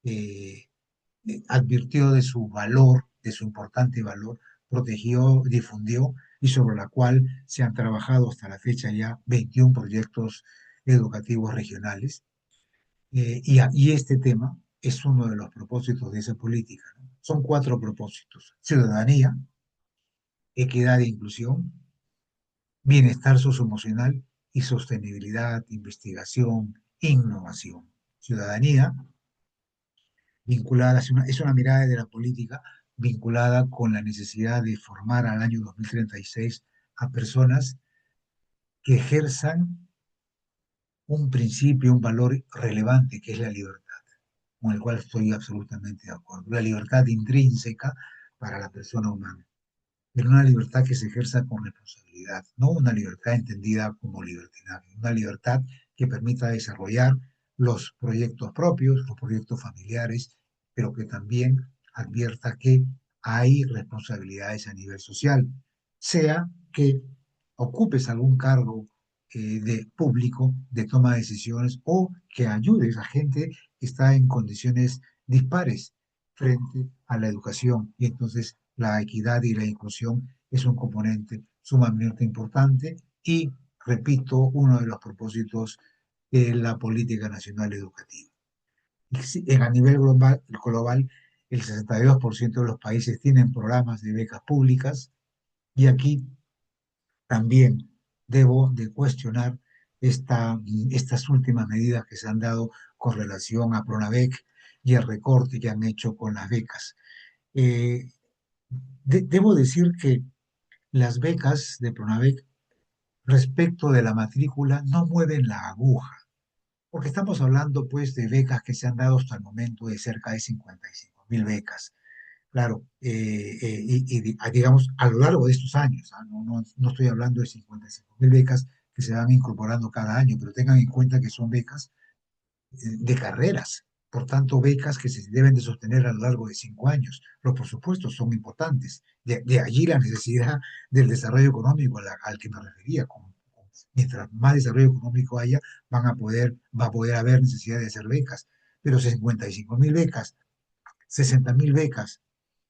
Speaker 2: eh, advirtió de su valor, de su importante valor, protegió, difundió y sobre la cual se han trabajado hasta la fecha ya 21 proyectos educativos regionales. Y este tema es uno de los propósitos de esa política, ¿no? Son cuatro propósitos: ciudadanía, equidad e inclusión, bienestar socioemocional y sostenibilidad, investigación, innovación. Ciudadanía, vinculada, es una mirada de la política vinculada con la necesidad de formar al año 2036 a personas que ejerzan un principio, un valor relevante que es la libertad, con el cual estoy absolutamente de acuerdo. La libertad intrínseca para la persona humana, pero una libertad que se ejerza con responsabilidad, no una libertad entendida como libertinaje, una libertad que permita desarrollar los proyectos propios, los proyectos familiares, pero que también advierta que hay responsabilidades a nivel social, sea que ocupes algún cargo de público de toma de decisiones o que ayudes a gente que está en condiciones dispares frente a la educación. Y entonces la equidad y la inclusión es un componente sumamente importante y, repito, uno de los propósitos de la política nacional educativa. A nivel global, el 62% de los países tienen programas de becas públicas y aquí también debo de cuestionar estas últimas medidas que se han dado con relación a Pronavec y el recorte que han hecho con las becas. Eh, Debo decir que las becas de Pronavec respecto de la matrícula no mueven la aguja. porque estamos hablando pues de becas que se han dado hasta el momento de cerca de 55.000 becas. Claro, digamos, a lo largo de estos años, ¿ah? No estoy hablando de 55.000 becas que se van incorporando cada año, pero tengan en cuenta que son becas de carreras, por tanto, becas que se deben de sostener a lo largo de 5 años. Los presupuestos son importantes, de allí la necesidad del desarrollo económico al que me refería. Mientras más desarrollo económico haya, va a poder haber necesidad de hacer becas, pero 55.000 becas, 60.000 becas,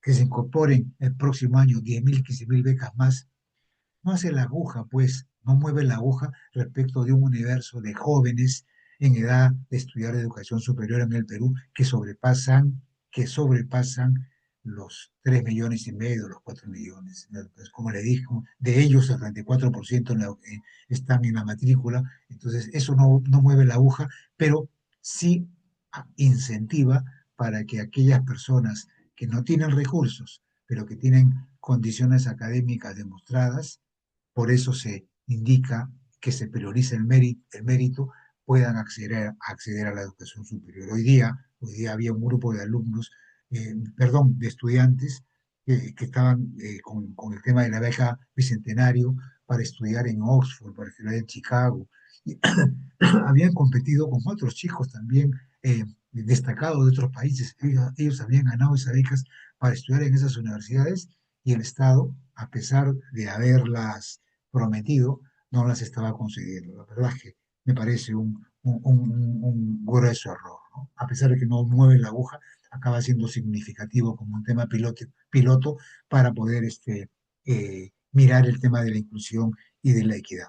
Speaker 2: que se incorporen el próximo año, 10.000, 15.000 becas más, no hace la aguja, pues, no mueve la aguja respecto de un universo de jóvenes en edad de estudiar educación superior en el Perú que sobrepasan los 3,5 millones, los 4 millones. Entonces, como le dijo, de ellos el 34% están en la matrícula, entonces eso no mueve la aguja, pero sí incentiva para que aquellas personas que no tienen recursos, pero que tienen condiciones académicas demostradas, por eso se indica que se prioriza el mérito, puedan acceder a la educación superior. Hoy día había un grupo de alumnos, perdón, de estudiantes que estaban con el tema de la beca Bicentenario para estudiar en Oxford, para estudiar en Chicago. Y habían competido con otros chicos también destacados de otros países. Ellos habían ganado esas becas para estudiar en esas universidades y el Estado, a pesar de haberlas prometido, no las estaba consiguiendo. La verdad es que me parece un grueso error, ¿no? A pesar de que no mueve la aguja, acaba siendo significativo como un tema piloto para poder mirar el tema de la inclusión y de la equidad.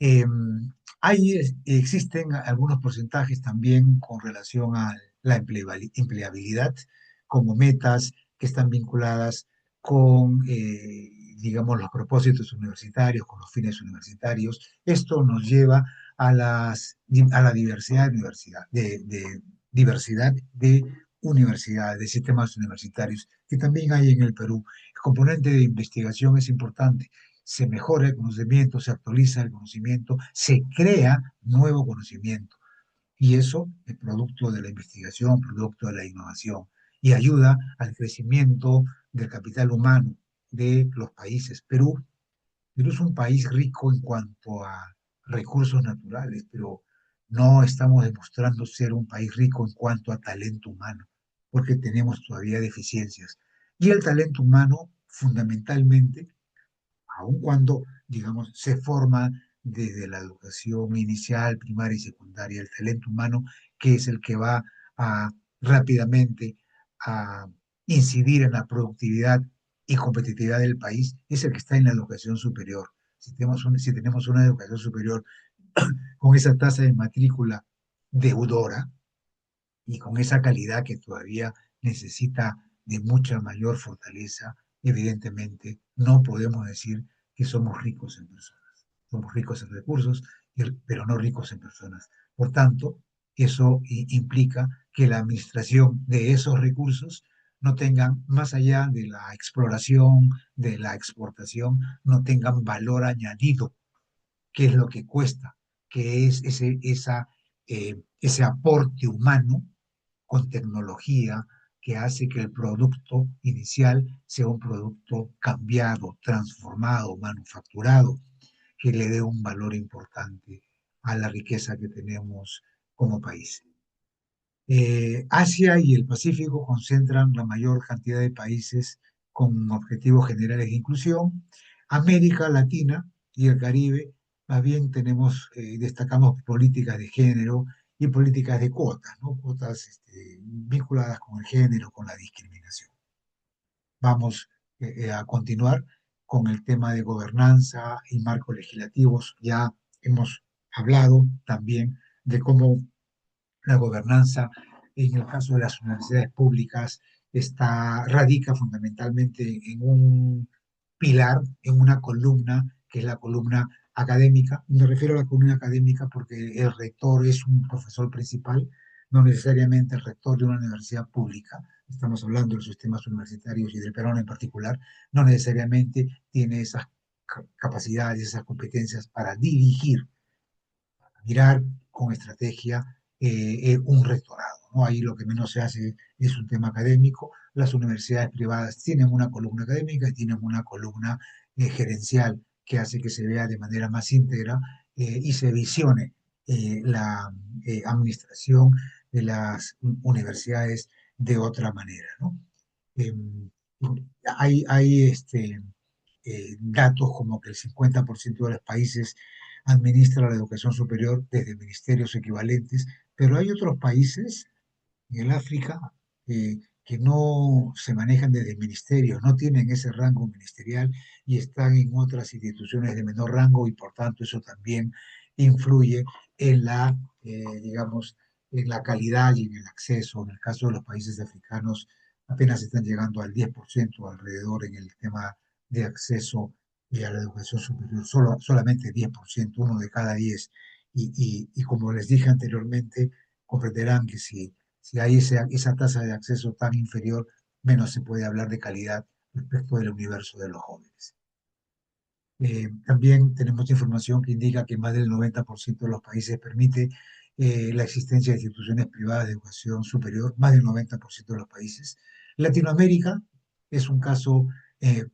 Speaker 2: Eh, existen algunos porcentajes también con relación a la empleabilidad, como metas que están vinculadas con, digamos, los propósitos universitarios, con los fines universitarios. Esto nos lleva a la diversidad de universidades, de sistemas universitarios, que también hay en el Perú. El componente de investigación es importante, se mejora el conocimiento, se actualiza el conocimiento, se crea nuevo conocimiento. Y eso es producto de la investigación, producto de la innovación, y ayuda al crecimiento del capital humano de los países. Perú es un país rico en cuanto a recursos naturales, pero no estamos demostrando ser un país rico en cuanto a talento humano, porque tenemos todavía deficiencias. Y el talento humano, fundamentalmente, aun cuando, digamos, se forma desde la educación inicial, primaria y secundaria, el talento humano, que es el que va a rápidamente a incidir en la productividad y competitividad del país, es el que está en la educación superior. Si tenemos una educación superior con esa tasa de matrícula deudora, y con esa calidad que todavía necesita de mucha mayor fortaleza, evidentemente no podemos decir que somos ricos en personas. Somos ricos en recursos, pero no ricos en personas. Por tanto, eso implica que la administración de esos recursos no tengan, más allá de la exploración, de la exportación, no tengan valor añadido, que es lo que cuesta, que es ese aporte humano con tecnología que hace que el producto inicial sea un producto cambiado, transformado, manufacturado, que le dé un valor importante a la riqueza que tenemos como país. Asia y el Pacífico concentran la mayor cantidad de países con objetivos generales de inclusión. América Latina y el Caribe, más bien destacamos políticas de género y políticas de cuotas, ¿no? Cuotas vinculadas con el género, con la discriminación. Vamos a continuar con el tema de gobernanza y marcos legislativos. Ya hemos hablado también de cómo la gobernanza, en el caso de las universidades públicas, radica fundamentalmente en un pilar, en una columna, que es la columna académica. Me refiero a la columna académica porque el rector es un profesor principal, no necesariamente el rector de una universidad pública. Estamos hablando de los sistemas universitarios y del Perú en particular, no necesariamente tiene esas capacidades, esas competencias para dirigir, mirar con estrategia un rectorado, ¿no? Ahí lo que menos se hace es un tema académico. Las universidades privadas tienen una columna académica y tienen una columna gerencial que hace que se vea de manera más íntegra y se visione la administración de las universidades de otra manera, ¿no? Eh, hay datos como que el 50% de los países administra la educación superior desde ministerios equivalentes, pero hay otros países en el África que no se manejan desde ministerios, no tienen ese rango ministerial y están en otras instituciones de menor rango y por tanto eso también influye en digamos, en la calidad y en el acceso. En el caso de los países africanos, apenas están llegando al 10% alrededor en el tema de acceso a la educación superior, solamente 10%, uno de cada 10. Y como les dije anteriormente, comprenderán que si hay esa tasa de acceso tan inferior, menos se puede hablar de calidad respecto del universo de los jóvenes. También tenemos información que indica que más del 90% de los países permite la existencia de instituciones privadas de educación superior, más del 90% de los países. Latinoamérica es un caso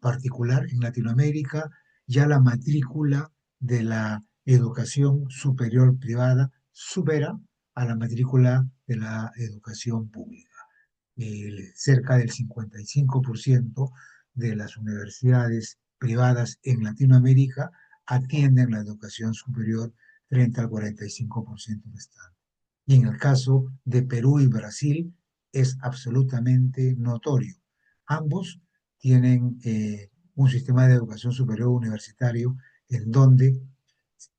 Speaker 2: particular. En Latinoamérica ya la matrícula de la educación superior privada supera a la matrícula de la educación pública. Cerca del 55% de las universidades privadas en Latinoamérica atienden la educación superior frente al 45% restante. Y en el caso de Perú y Brasil es absolutamente notorio. Ambos tienen un sistema de educación superior universitario en donde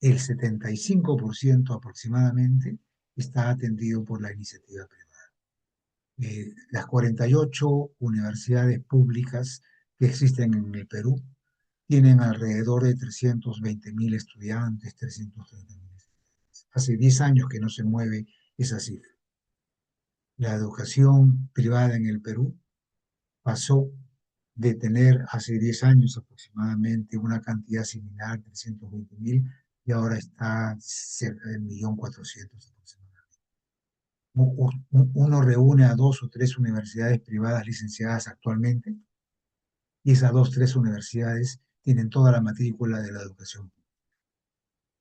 Speaker 2: el 75% aproximadamente está atendido por la iniciativa privada. Las 48 universidades públicas que existen en el Perú tienen alrededor de 320.000 estudiantes, 330.000 estudiantes. Hace 10 años que no se mueve esa cifra. La educación privada en el Perú pasó de tener hace 10 años aproximadamente una cantidad similar, 320.000, y ahora está cerca de 1.400.000 aproximadamente. Uno reúne a dos o tres universidades privadas licenciadas actualmente y esas dos, tres universidades tienen toda la matrícula de la educación.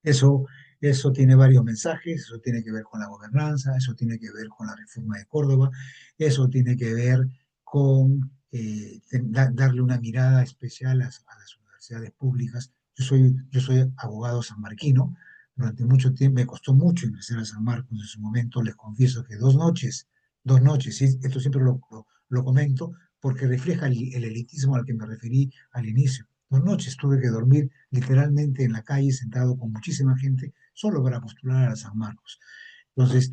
Speaker 2: Eso, eso tiene varios mensajes, eso tiene que ver con la gobernanza, eso tiene que ver con la reforma de Córdoba, eso tiene que ver con darle una mirada especial a las universidades públicas. Yo soy abogado sanmarquino, durante mucho tiempo me costó mucho ingresar a San Marcos en su momento, les confieso que 2 noches, y esto siempre lo comento porque refleja el elitismo al que me referí al inicio. 2 noches tuve que dormir literalmente en la calle, sentado con muchísima gente, solo para postular a San Marcos. Entonces,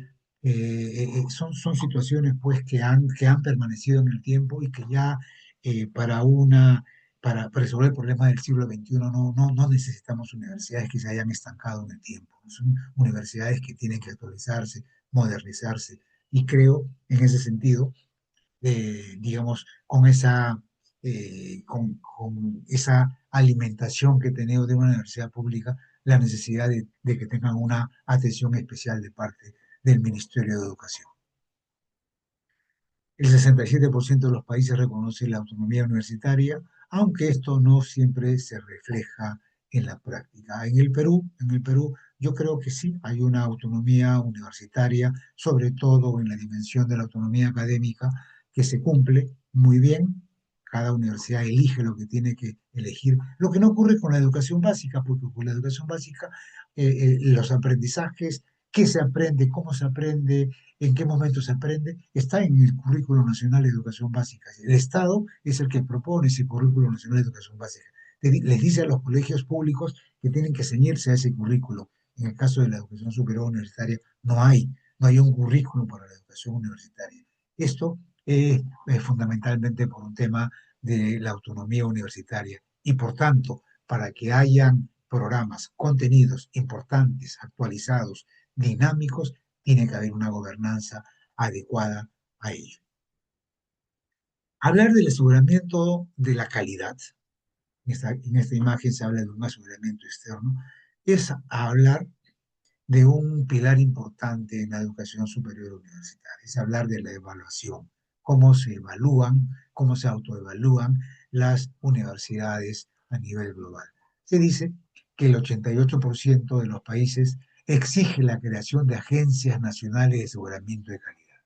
Speaker 2: son situaciones pues que han permanecido en el tiempo y que ya para para resolver problemas del siglo XXI no necesitamos universidades que se hayan estancado en el tiempo. Son universidades que tienen que actualizarse, modernizarse. Y creo, en ese sentido, digamos, con esa alimentación que tenemos de una universidad pública, la necesidad de que tengan una atención especial de parte del Ministerio de Educación. El 67% de los países reconoce la autonomía universitaria, aunque esto no siempre se refleja en la práctica. En el Perú, yo creo que sí hay una autonomía universitaria, sobre todo en la dimensión de la autonomía académica, que se cumple muy bien. Cada universidad elige lo que tiene que elegir. Lo que no ocurre con la educación básica, porque con la educación básica los aprendizajes, qué se aprende, cómo se aprende, en qué momento se aprende, está en el Currículo Nacional de Educación Básica. El Estado es el que propone ese Currículo Nacional de Educación Básica. Les dice a los colegios públicos que tienen que ceñirse a ese currículo. En el caso de la educación superior universitaria, no hay un currículo para la educación universitaria. Esto es fundamentalmente por un tema de la autonomía universitaria y por tanto, para que hayan programas, contenidos importantes, actualizados, dinámicos, tiene que haber una gobernanza adecuada a ello. Hablar del aseguramiento de la calidad, en esta imagen se habla de un aseguramiento externo, es hablar de un pilar importante en la educación superior universitaria, es hablar de la evaluación, cómo se evalúan, cómo se autoevalúan las universidades a nivel global. Se dice que el 88% de los países exige la creación de agencias nacionales de aseguramiento de calidad.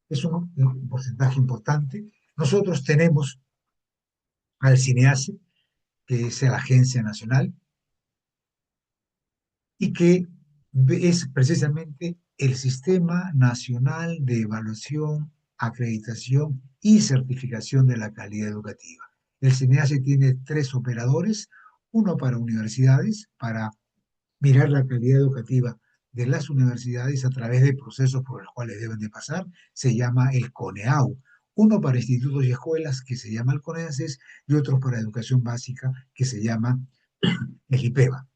Speaker 2: Es un porcentaje importante. Nosotros tenemos al CINEACE, que es la agencia nacional, y que es precisamente el Sistema Nacional de Evaluación, Acreditación y Certificación de la Calidad Educativa. El CNEACE tiene tres operadores, uno para universidades, para mirar la calidad educativa de las universidades a través de procesos por los cuales deben de pasar, se llama el CONEAU, uno para institutos y escuelas, que se llama el CONEACES, y otro para educación básica, que se llama el IPEBA.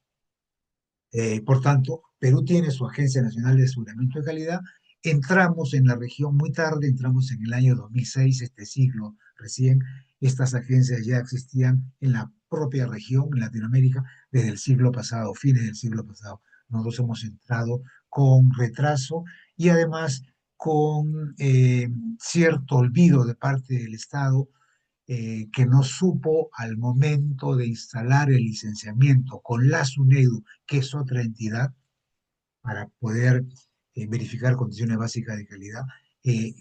Speaker 2: Por tanto, Perú tiene su Agencia Nacional de Aseguramiento de Calidad. Entramos en la región muy tarde, entramos en el año 2006, este siglo recién. Estas agencias ya existían en la propia región, en Latinoamérica, desde el siglo pasado, fines del siglo pasado. Nosotros hemos entrado con retraso y además con cierto olvido de parte del Estado, que no supo al momento de instalar el licenciamiento con la SUNEDU, que es otra entidad, para poder verificar condiciones básicas de calidad.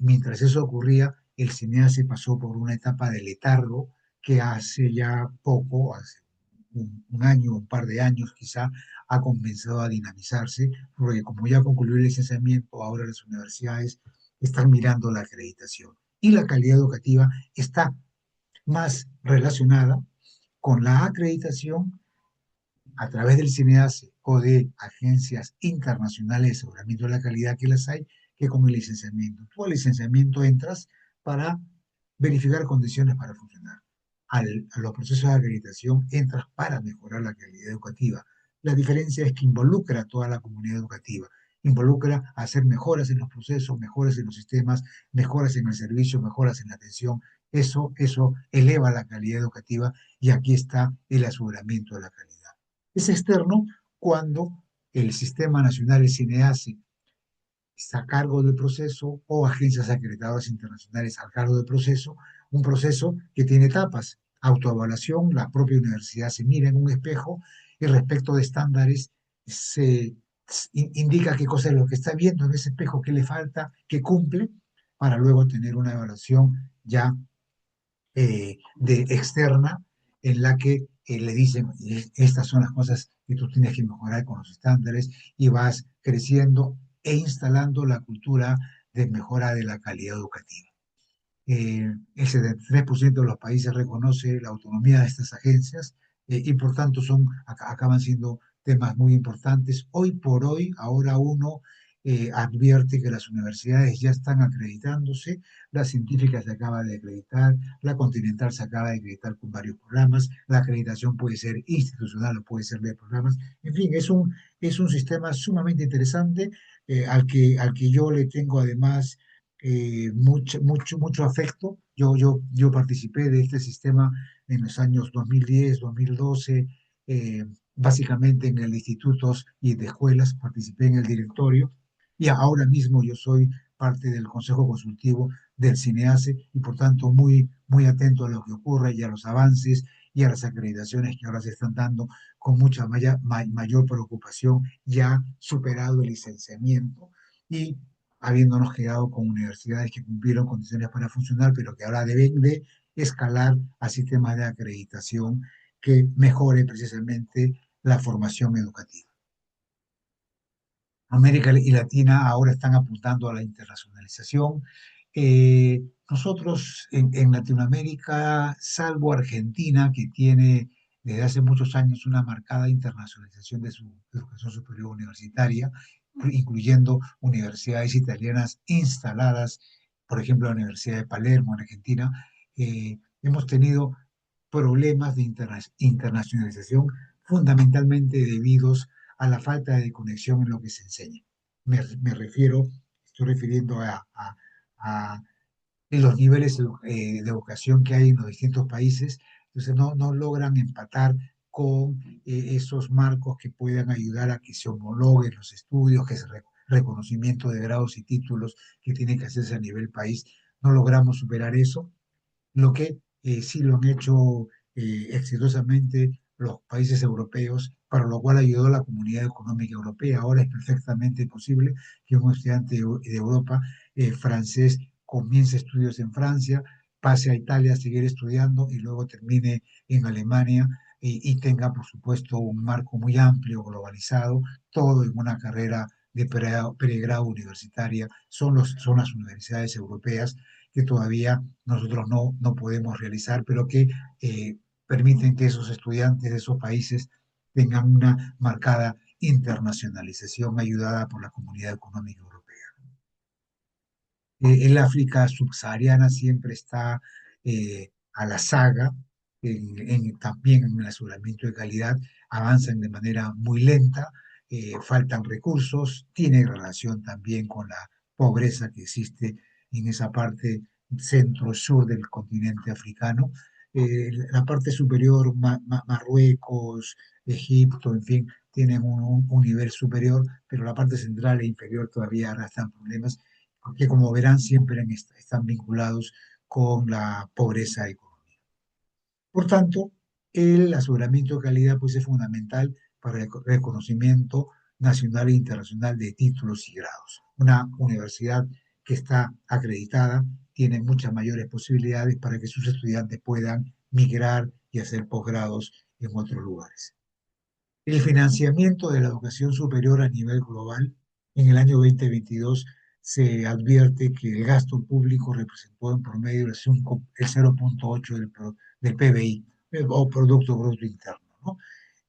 Speaker 2: Mientras eso ocurría, el CNEA se pasó por una etapa de letargo que hace ya poco, hace un año, un par de años quizá, ha comenzado a dinamizarse, porque como ya concluyó el licenciamiento, ahora las universidades están mirando la acreditación. Y la calidad educativa está más relacionada con la acreditación a través del CINEASE o de agencias internacionales de aseguramiento de la calidad, que las hay, que con el licenciamiento. Tú al licenciamiento entras para verificar condiciones para funcionar. A los procesos de acreditación entras para mejorar la calidad educativa. La diferencia es que involucra a toda la comunidad educativa, involucra hacer mejoras en los procesos, mejoras en los sistemas, mejoras en el servicio, mejoras en la atención. Eso eleva la calidad educativa, y aquí está el aseguramiento de la calidad. Es externo cuando el Sistema Nacional de CINEASE está a cargo del proceso, o agencias acreditadoras internacionales a cargo del proceso, un proceso que tiene etapas: autoevaluación, la propia universidad se mira en un espejo y respecto de estándares se indica qué cosa es lo que está viendo en ese espejo, qué le falta, qué cumple, para luego tener una evaluación ya de externa, en la que le dicen: estas son las cosas que tú tienes que mejorar con los estándares", y vas creciendo e instalando la cultura de mejora de la calidad educativa. El 73% de los países reconoce la autonomía de estas agencias, y por tanto acaban siendo temas muy importantes. Hoy por hoy, ahora uno advierte que las universidades ya están acreditándose, la científica se acaba de acreditar, la continental se acaba de acreditar con varios programas, la acreditación puede ser institucional o puede ser de programas. En fin, es un sistema sumamente interesante, al que yo le tengo además mucho afecto. Yo participé de este sistema en los años 2010, 2012, básicamente en el institutos y de escuelas, participé en el directorio, y ahora mismo yo soy parte del consejo consultivo del CINEASE, y por tanto muy atento a lo que ocurre y a los avances y a las acreditaciones que ahora se están dando con mucha mayor preocupación, ya superado el licenciamiento y habiéndonos quedado con universidades que cumplieron condiciones para funcionar, pero que ahora deben de escalar a sistemas de acreditación que mejore precisamente la formación educativa. América y Latina ahora están apuntando a la internacionalización. Nosotros en Latinoamérica, salvo Argentina, que tiene desde hace muchos años una marcada internacionalización de su educación superior universitaria, incluyendo universidades italianas instaladas, por ejemplo, la Universidad de Palermo en Argentina, hemos tenido problemas de internacionalización, fundamentalmente debidos a la falta de conexión en lo que se enseña. Estoy refiriendo a los niveles de educación que hay en los distintos países. Entonces no logran empatar con esos marcos que puedan ayudar a que se homologuen los estudios, que se reconocimiento de grados y títulos que tienen que hacerse a nivel país. No logramos superar eso, lo que sí lo han hecho exitosamente los países europeos, para lo cual ayudó la Comunidad Económica Europea. Ahora es perfectamente posible que un estudiante de Europa francés comience estudios en Francia, pase a Italia a seguir estudiando y luego termine en Alemania y tenga, por supuesto, un marco muy amplio, globalizado, todo en una carrera de pregrado universitaria. Son las universidades europeas que todavía nosotros no podemos realizar, pero que permiten que esos estudiantes de esos países tengan una marcada internacionalización ayudada por la Comunidad Económica Europea. El África subsahariana siempre está a la saga, también en el aseguramiento de calidad, avanzan de manera muy lenta, faltan recursos, tiene relación también con la pobreza que existe en esa parte centro-sur del continente africano. La parte superior, Marruecos, Egipto, en fin, tienen un nivel superior, pero la parte central e inferior todavía arrastran problemas que como verán siempre están vinculados con la pobreza económica. Por tanto, el aseguramiento de calidad pues, es fundamental para el reconocimiento nacional e internacional de títulos y grados. Una universidad que está acreditada tiene muchas mayores posibilidades para que sus estudiantes puedan migrar y hacer posgrados en otros lugares. El financiamiento de la educación superior a nivel global en el año 2022 se advierte que el gasto público representó en promedio el 0,8 del PBI, o Producto Bruto Interno, ¿no?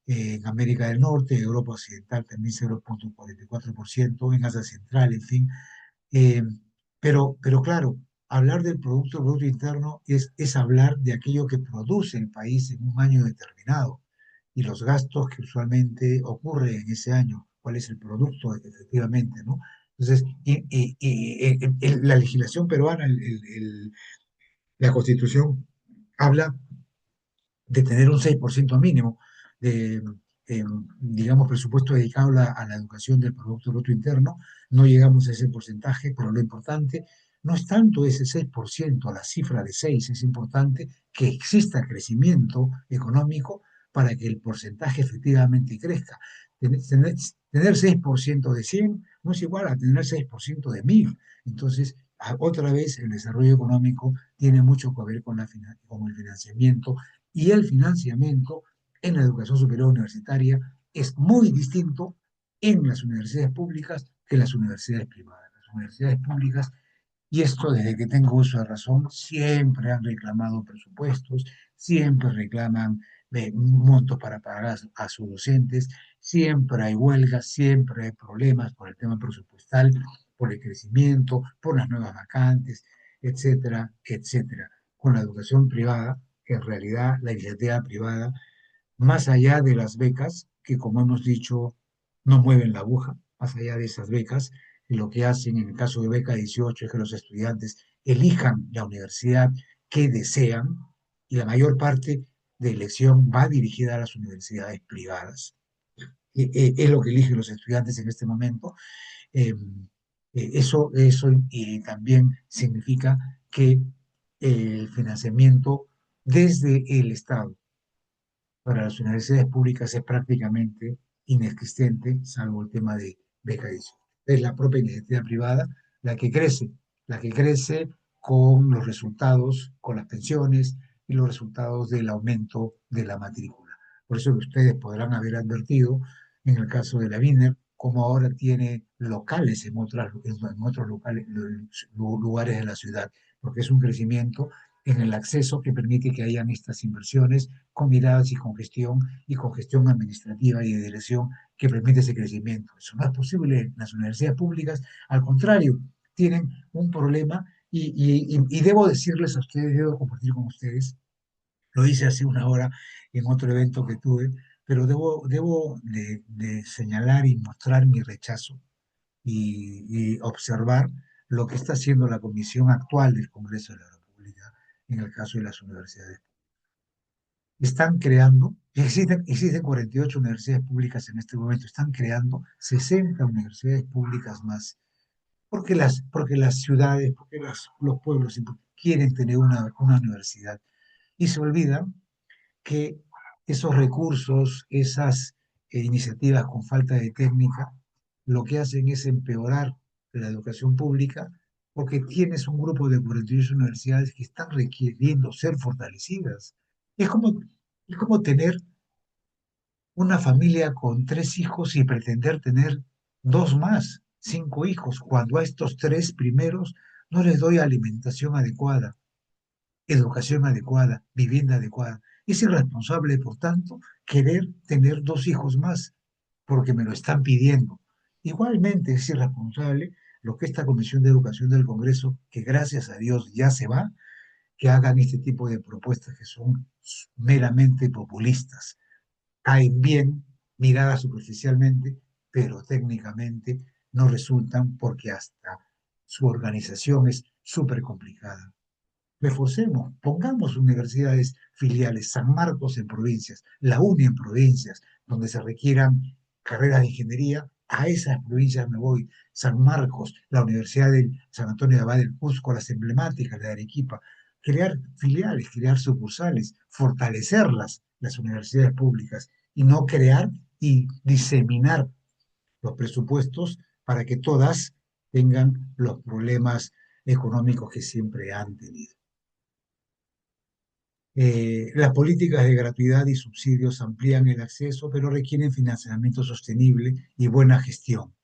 Speaker 2: En América del Norte, Europa Occidental también 0,44%, en Asia Central, en fin. Eh, pero claro, hablar del Producto Bruto Interno es hablar de aquello que produce el país en un año determinado y los gastos que usualmente ocurren en ese año, cuál es el producto efectivamente, ¿no? Entonces, la legislación peruana, la Constitución, habla de tener un 6% mínimo de, digamos, presupuesto dedicado a la educación del Producto Bruto Interno. No llegamos a ese porcentaje, pero lo importante no es tanto ese 6%, la cifra de 6, es importante que exista crecimiento económico para que el porcentaje efectivamente crezca. Tener 6% de 100 no es igual a tener 6% de 1000. Entonces, otra vez, el desarrollo económico tiene mucho que ver con el financiamiento y el financiamiento en la educación superior universitaria es muy distinto en las universidades públicas que en las universidades privadas. Las universidades públicas, y esto desde que tengo uso de razón, siempre han reclamado presupuestos, siempre reclaman montos para pagar a sus docentes, siempre hay huelgas, siempre hay problemas por el tema presupuestal, por el crecimiento, por las nuevas vacantes, etcétera, etcétera. Con la educación privada, en realidad la iniciativa privada, más allá de las becas, que como hemos dicho, no mueven la aguja, más allá de esas becas, lo que hacen en el caso de beca 18 es que los estudiantes elijan la universidad que desean y la mayor parte de elección va dirigida a las universidades privadas. Es lo que eligen los estudiantes en este momento. Eh, eso también significa que el financiamiento desde el Estado para las universidades públicas es prácticamente inexistente, salvo el tema de becadismo. Es la propia iniciativa privada la que crece, la que crece con los resultados, con las pensiones y los resultados del aumento de la matrícula. Por eso que ustedes podrán haber advertido, en el caso de la Wiener, como ahora tiene locales en otros lugares de la ciudad, porque es un crecimiento en el acceso que permite que hayan estas inversiones con miradas y con gestión administrativa y de dirección que permite ese crecimiento. Eso no es posible en las universidades públicas, al contrario, tienen un problema y debo decirles a ustedes, debo compartir con ustedes, lo hice hace una hora en otro evento que tuve, pero debo de señalar y mostrar mi rechazo y observar lo que está haciendo la comisión actual del Congreso de la República en el caso de las universidades. están creando, existen 48 universidades públicas en este momento, están creando 60 universidades públicas más, porque las ciudades, porque los pueblos quieren tener una universidad y se olvidan que esos recursos, esas iniciativas con falta de técnica, lo que hacen es empeorar la educación pública porque tienes un grupo de 48 universidades que están requiriendo ser fortalecidas. Es como, es como tener una familia con 3 hijos y pretender tener dos más, 5 hijos, cuando a estos 3 primeros no les doy alimentación adecuada, educación adecuada, vivienda adecuada. Es irresponsable, por tanto, querer tener 2 hijos más, porque me lo están pidiendo. Igualmente es irresponsable lo que esta Comisión de Educación del Congreso, que gracias a Dios ya se va, que hagan este tipo de propuestas que son meramente populistas. Caen bien, miradas superficialmente, pero técnicamente no resultan porque hasta su organización es súper complicada. Reforcemos, pongamos universidades filiales, San Marcos en provincias, la UNI en provincias, donde se requieran carreras de ingeniería, a esas provincias me voy. San Marcos, la Universidad de San Antonio de Abad del Cusco, las emblemáticas de Arequipa, crear filiales, crear sucursales, fortalecerlas, las universidades públicas, y no crear y diseminar los presupuestos para que todas tengan los problemas económicos que siempre han tenido. Las políticas de gratuidad y subsidios amplían el acceso, pero requieren financiamiento sostenible y buena gestión.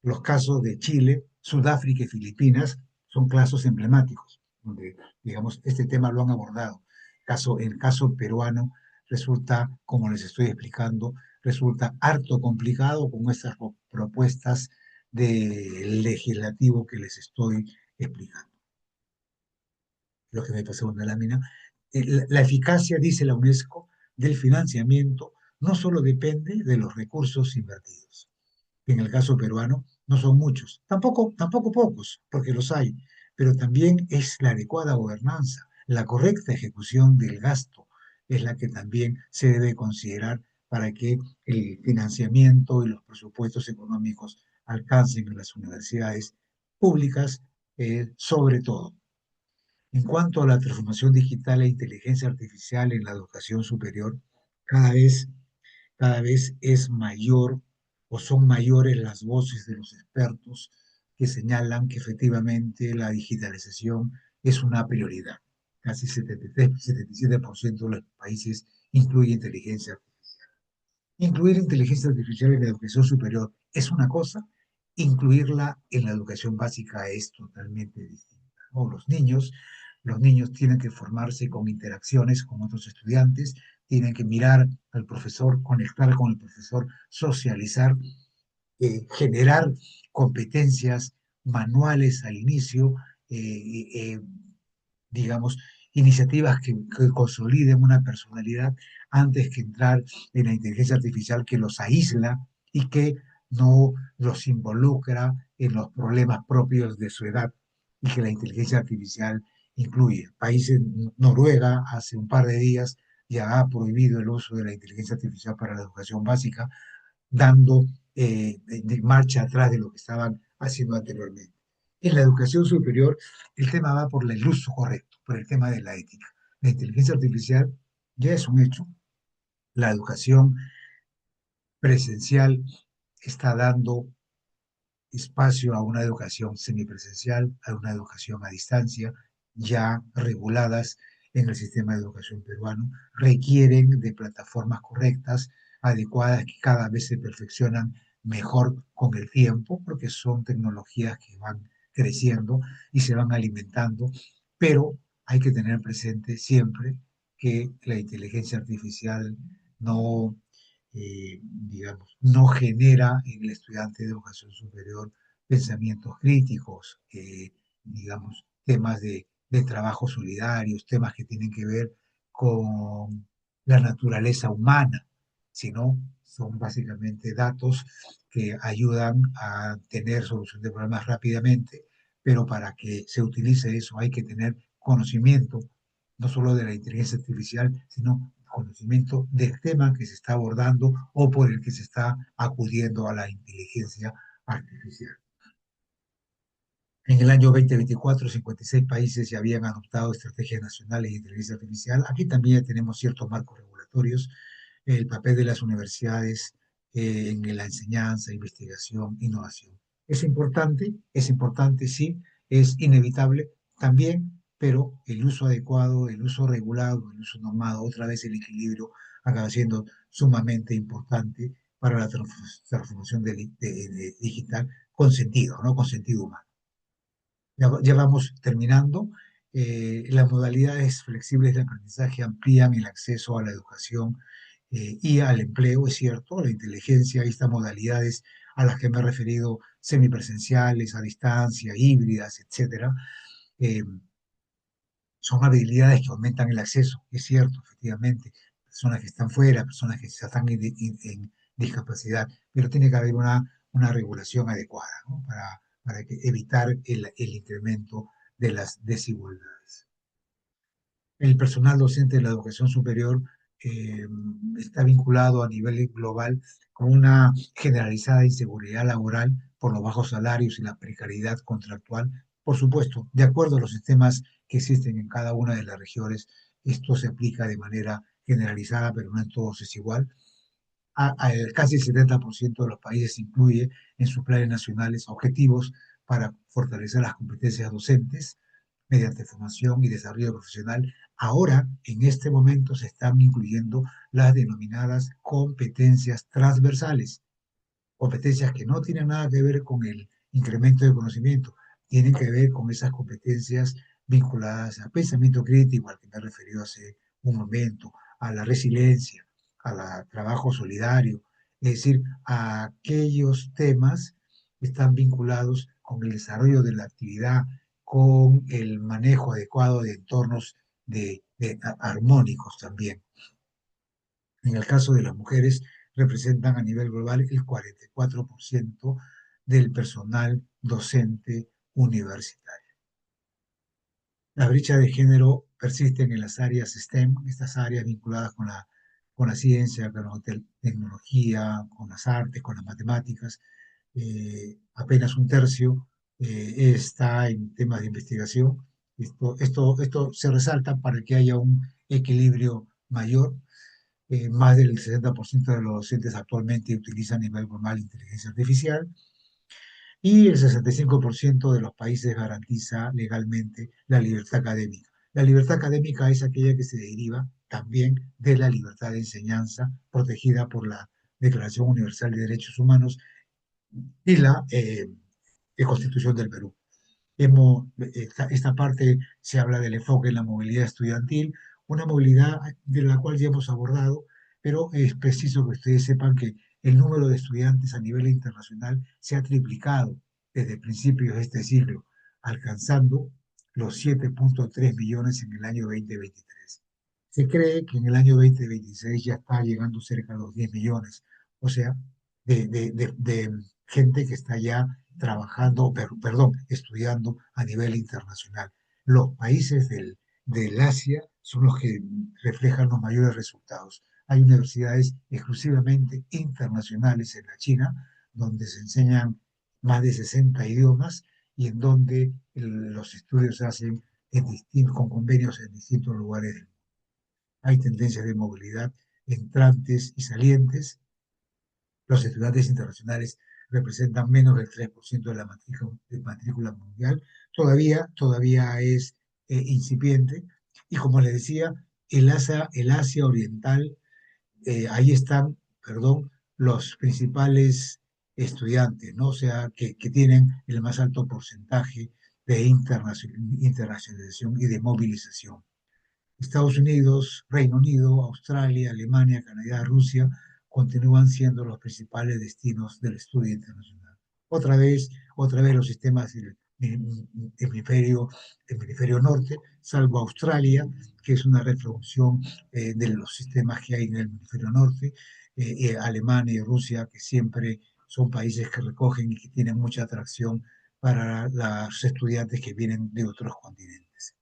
Speaker 2: Los casos de Chile, Sudáfrica y Filipinas son casos emblemáticos, donde, digamos, este tema lo han abordado. El caso peruano resulta, como les estoy explicando, resulta harto complicado con estas propuestas del legislativo que les estoy explicando. Lo que me pasó en una lámina. La eficacia, dice la UNESCO, del financiamiento no solo depende de los recursos invertidos, que en el caso peruano no son muchos, tampoco pocos, porque los hay, pero también es la adecuada gobernanza, la correcta ejecución del gasto, es la que también se debe considerar para que el financiamiento y los presupuestos económicos alcancen en las universidades públicas, sobre todo. En cuanto a la transformación digital e inteligencia artificial en la educación superior, cada vez, cada vez es mayor o son mayores las voces de los expertos que señalan que efectivamente la digitalización es una prioridad. Casi 77% de los países incluye inteligencia artificial. Incluir inteligencia artificial en la educación superior es una cosa, incluirla en la educación básica es totalmente distinta, ¿no? Los niños tienen que formarse con interacciones con otros estudiantes, tienen que mirar al profesor, conectar con el profesor, socializar, generar competencias manuales al inicio, eh, eh, digamos, iniciativas que consoliden una personalidad antes que entrar en la inteligencia artificial que los aísla y que no los involucra en los problemas propios de su edad y que la inteligencia artificial incluye. Países, Noruega hace un par de días ya ha prohibido el uso de la inteligencia artificial para la educación básica, dando de marcha atrás de lo que estaban haciendo anteriormente. En la educación superior, el tema va por el uso correcto, por el tema de la ética. La inteligencia artificial ya es un hecho. La educación presencial está dando espacio a una educación semipresencial, a una educación a distancia, ya reguladas en el sistema de educación peruano, requieren de plataformas correctas, adecuadas, que cada vez se perfeccionan mejor con el tiempo, porque son tecnologías que van creciendo y se van alimentando, pero hay que tener presente siempre que la inteligencia artificial no digamos, no genera en el estudiante de educación superior pensamientos críticos, digamos, temas de trabajo solidarios, temas que tienen que ver con la naturaleza humana, sino son básicamente datos que ayudan a tener solución de problemas rápidamente, pero para que se utilice eso hay que tener conocimiento, no solo de la inteligencia artificial, sino conocimiento del tema que se está abordando o por el que se está acudiendo a la inteligencia artificial. En el año 2024, 56 países ya habían adoptado estrategias nacionales de inteligencia artificial. Aquí también ya tenemos ciertos marcos regulatorios, el papel de las universidades en la enseñanza, investigación, innovación. es importante, sí, es inevitable también, pero el uso adecuado, el uso regulado, el uso normado, otra vez el equilibrio acaba siendo sumamente importante para la transformación digital con sentido, ¿no? Con sentido humano. Ya vamos terminando. Las modalidades flexibles de aprendizaje amplían el acceso a la educación y al empleo, es cierto, la inteligencia, estas modalidades a las que me he referido, semipresenciales, a distancia, híbridas, etcétera, eh, son habilidades que aumentan el acceso, es cierto, efectivamente. Personas que están fuera, personas que están en discapacidad, pero tiene que haber una regulación adecuada, ¿no? Para evitar el incremento de las desigualdades. El personal docente de la educación superior eh, está vinculado a nivel global con una generalizada inseguridad laboral por los bajos salarios y la precariedad contractual. Por supuesto, de acuerdo a los sistemas que existen en cada una de las regiones, esto se aplica de manera generalizada, pero no en todos es igual. Casi el 70% de los países incluye en sus planes nacionales objetivos para fortalecer las competencias docentes mediante formación y desarrollo profesional. Ahora, en este momento, se están incluyendo las denominadas competencias transversales, competencias que no tienen nada que ver con el incremento de conocimiento, tienen que ver con esas competencias vinculadas al pensamiento crítico, al que me he referido hace un momento, a la resiliencia, al trabajo solidario, es decir, a aquellos temas que están vinculados con el desarrollo de la actividad, con el manejo adecuado de entornos armónicos también. En el caso de las mujeres, representan a nivel global el 44% del personal docente universitario. La brecha de género persiste en las áreas STEM, estas áreas vinculadas con la ciencia, con la tecnología, con las artes, con las matemáticas. Apenas un tercio está en temas de investigación. Esto se resalta para que haya un equilibrio mayor. Más del 60% de los docentes actualmente utilizan a nivel global inteligencia artificial y el 65% de los países garantiza legalmente la libertad académica. La libertad académica es aquella que se deriva también de la libertad de enseñanza protegida por la Declaración Universal de Derechos Humanos y la Constitución del Perú. Esta parte se habla del enfoque en la movilidad estudiantil, una movilidad de la cual ya hemos abordado, pero es preciso que ustedes sepan que el número de estudiantes a nivel internacional se ha triplicado desde principios de este siglo, alcanzando los 7,3 millones en el año 2023. Se cree que en el año 2026 ya está llegando cerca de los 10 millones, o sea, de gente que está ya trabajando, perdón, estudiando a nivel internacional. Los países del Asia son los que reflejan los mayores resultados. Hay universidades exclusivamente internacionales en la China, donde se enseñan más de 60 idiomas y en donde los estudios se hacen con convenios en distintos lugares del mundo. Hay tendencias de movilidad entrantes y salientes. Los estudiantes internacionales representan menos del 3% de matrícula mundial. Todavía es incipiente. Y como les decía, el Asia Oriental, ahí están, perdón, los principales estudiantes, ¿no? O sea, que tienen el más alto porcentaje de internacionalización y de movilización. Estados Unidos, Reino Unido, Australia, Alemania, Canadá, Rusia continúan siendo los principales destinos del estudio internacional. Otra vez los sistemas del hemisferio, hemisferio norte, salvo Australia, que es una reproducción de los sistemas que hay en el hemisferio norte, Alemania y Rusia, que siempre son países que recogen y que tienen mucha atracción para los estudiantes que vienen de otros continentes.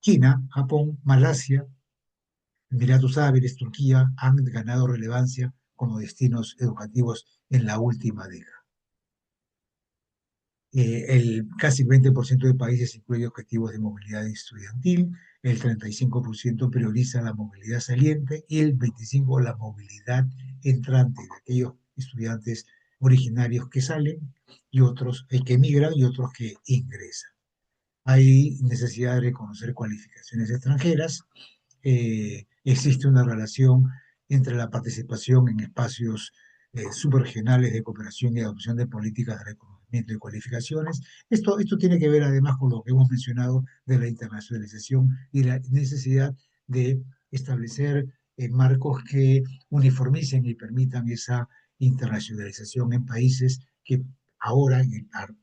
Speaker 2: China, Japón, Malasia, Emiratos Árabes, Turquía han ganado relevancia como destinos educativos en la última década. Casi 20% de países incluye objetivos de movilidad estudiantil, el 35% prioriza la movilidad saliente y el 25% la movilidad entrante de aquellos estudiantes originarios que salen y otros que emigran y otros que ingresan. Hay necesidad de reconocer cualificaciones extranjeras. Existe una relación entre la participación en espacios subregionales de cooperación y adopción de políticas de reconocimiento y cualificaciones. Esto tiene que ver además con lo que hemos mencionado de la internacionalización y la necesidad de establecer marcos que uniformicen y permitan esa internacionalización en países que ahora,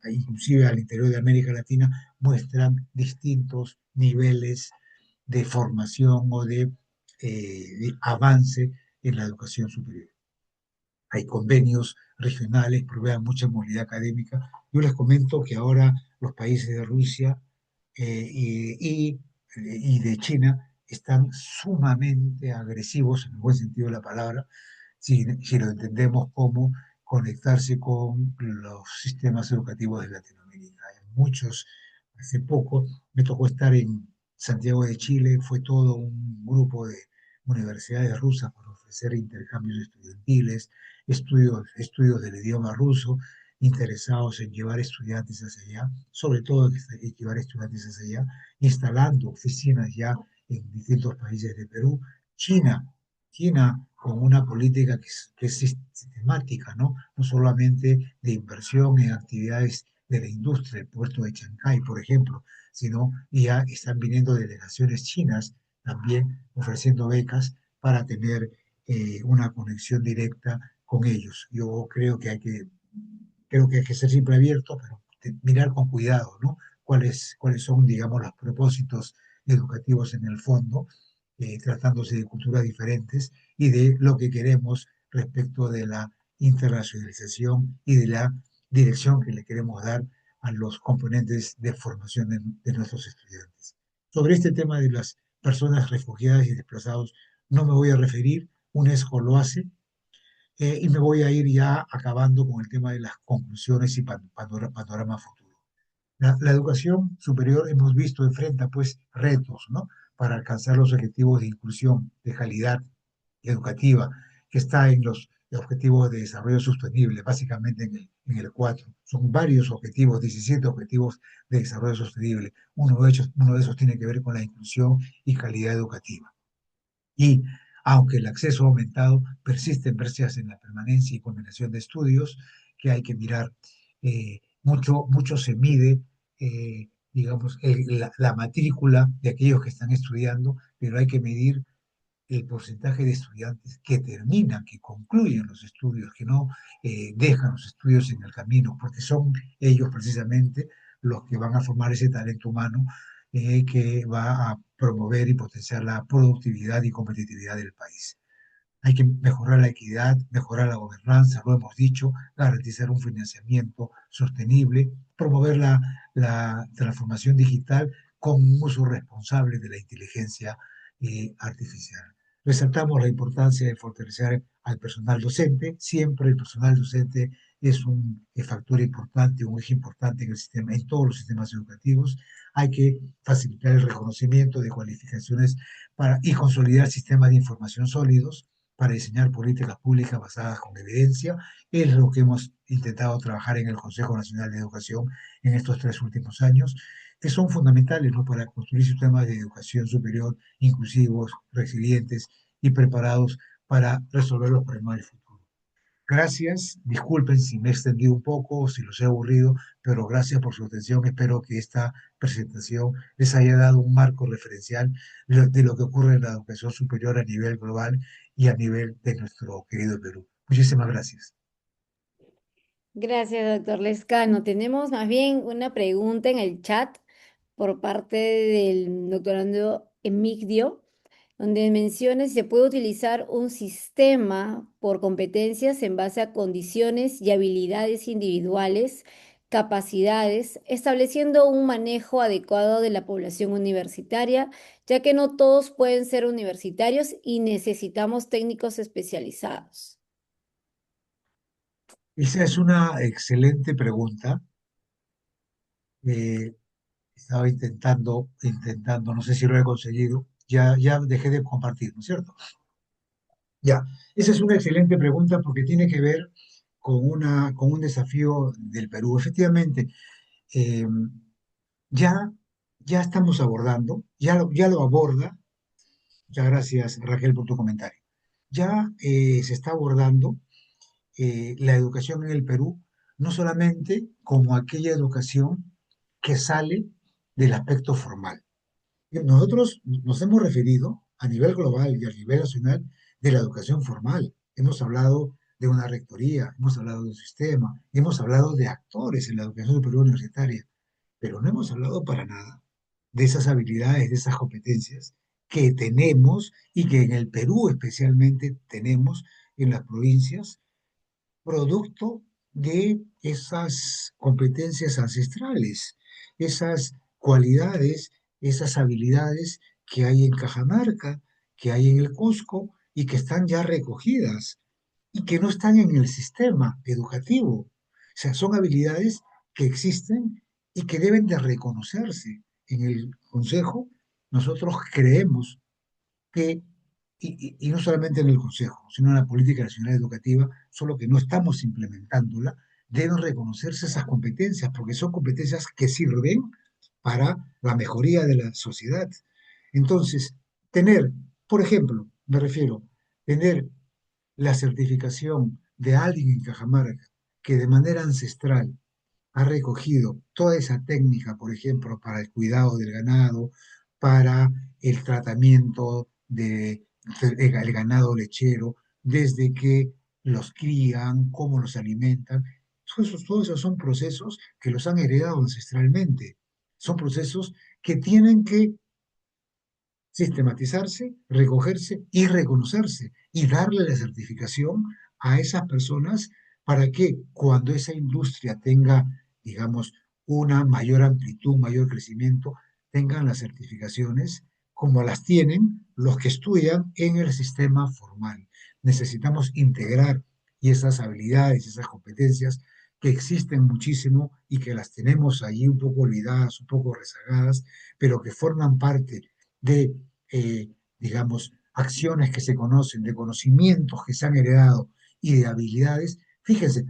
Speaker 2: inclusive al interior de América Latina, muestran distintos niveles de formación o de avance en la educación superior. Hay convenios regionales, proveen mucha movilidad académica. Yo les comento que ahora los países de Rusia y de China están sumamente agresivos, en el buen sentido de la palabra, si lo entendemos como conectarse con los sistemas educativos de Latinoamérica. Hay muchos, hace poco me tocó estar en Santiago de Chile, fue todo un grupo de universidades rusas para ofrecer intercambios estudiantiles, estudios del idioma ruso, interesados en llevar estudiantes hacia allá, sobre todo en llevar estudiantes hacia allá, instalando oficinas ya en distintos países de Perú. China, China con una política que es sistemática, ¿no? No solamente de inversión en actividades de la industria, el puerto de Chancay, por ejemplo, sino ya están viniendo delegaciones chinas también ofreciendo becas para tener una conexión directa con ellos. Yo creo que hay que ser siempre abierto, pero mirar con cuidado, ¿no? ¿Cuáles son, digamos, los propósitos educativos en el fondo, tratándose de culturas diferentes y de lo que queremos respecto de la internacionalización y de la dirección que le queremos dar a los componentes de formación de nuestros estudiantes. Sobre este tema de las personas refugiadas y desplazados, no me voy a referir, UNESCO lo hace, y me voy a ir ya acabando con el tema de las conclusiones y panorama futuro. La educación superior hemos visto enfrenta pues retos, ¿no? Para alcanzar los objetivos de inclusión, de calidad educativa, que está en los objetivos de desarrollo sostenible, básicamente en el 4. Son varios objetivos, 17 objetivos de desarrollo sostenible. Uno de esos tiene que ver con la inclusión y calidad educativa. Y aunque el acceso ha aumentado, persisten brechas en la permanencia y combinación de estudios que hay que mirar. Mucho se mide, digamos, la matrícula de aquellos que están estudiando, pero hay que medir el porcentaje de estudiantes que terminan, que concluyen los estudios, que no dejan los estudios en el camino, porque son ellos precisamente los que van a formar ese talento humano que va a promover y potenciar la productividad y competitividad del país. Hay que mejorar la equidad, mejorar la gobernanza, lo hemos dicho, garantizar un financiamiento sostenible, promover la transformación digital con un uso responsable de la inteligencia artificial. Resaltamos la importancia de fortalecer al personal docente. Siempre el personal docente es un factor importante, un eje importante en el sistema, en todos los sistemas educativos. Hay que facilitar el reconocimiento de cualificaciones y consolidar sistemas de información sólidos para diseñar políticas públicas basadas con evidencia. Es lo que hemos intentado trabajar en el Consejo Nacional de Educación en estos 3 últimos años, que son fundamentales, ¿no? Para construir sistemas de educación superior inclusivos, resilientes y preparados para resolver los problemas del futuro. Gracias, disculpen si me he extendido un poco, si los he aburrido, pero gracias por su atención. Espero que esta presentación les haya dado un marco referencial de lo que ocurre en la educación superior a nivel global y a nivel de nuestro querido Perú. Muchísimas gracias.
Speaker 1: Gracias, doctor Lescano. Tenemos más bien una pregunta en el chat por parte del doctorando Emigdio, donde menciona si se puede utilizar un sistema por competencias en base a condiciones y habilidades individuales capacidades, estableciendo un manejo adecuado de la población universitaria, ya que no todos pueden ser universitarios y necesitamos técnicos especializados.
Speaker 2: Esa es una excelente pregunta. Eh, Estaba intentando, no sé si lo he conseguido. Ya dejé de compartir, ¿no es cierto? Ya, esa es una excelente pregunta porque tiene que ver con un desafío del Perú. Efectivamente, eh, ya, ya estamos abordando, ya lo aborda. Muchas gracias, Raquel, por tu comentario. Ya se está abordando la educación en el Perú, no solamente como aquella educación que sale del aspecto formal. Nosotros nos hemos referido a nivel global y a nivel nacional de la educación formal. Hemos hablado de una rectoría, hemos hablado de un sistema, hemos hablado de actores en la educación superior universitaria, pero no hemos hablado para nada de esas habilidades, de esas competencias que tenemos y que en el Perú especialmente tenemos en las provincias producto de esas competencias ancestrales, esas cualidades, esas habilidades que hay en Cajamarca, que hay en el Cusco y que están ya recogidas y que no están en el sistema educativo. O sea, son habilidades que existen y que deben de reconocerse. En el Consejo, nosotros creemos que, y no solamente en el Consejo, sino en la Política Nacional Educativa, solo que no estamos implementándola, deben reconocerse esas competencias, porque son competencias que sirven para la mejoría de la sociedad. Entonces, tener, por ejemplo, me refiero, tener la certificación de alguien en Cajamarca que de manera ancestral ha recogido toda esa técnica, por ejemplo, para el cuidado del ganado, para el tratamiento del ganado lechero, desde que los crían, cómo los alimentan. Todos esos son procesos que los han heredado ancestralmente. Son procesos que tienen que sistematizarse, recogerse y reconocerse y darle la certificación a esas personas para que cuando esa industria tenga, digamos, una mayor amplitud, un mayor crecimiento, tengan las certificaciones como las tienen los que estudian en el sistema formal. Necesitamos integrar y esas habilidades, esas competencias que existen muchísimo y que las tenemos allí un poco olvidadas, un poco rezagadas, pero que forman parte de eh, digamos, acciones que se conocen, de conocimientos que se han heredado y de habilidades. Fíjense,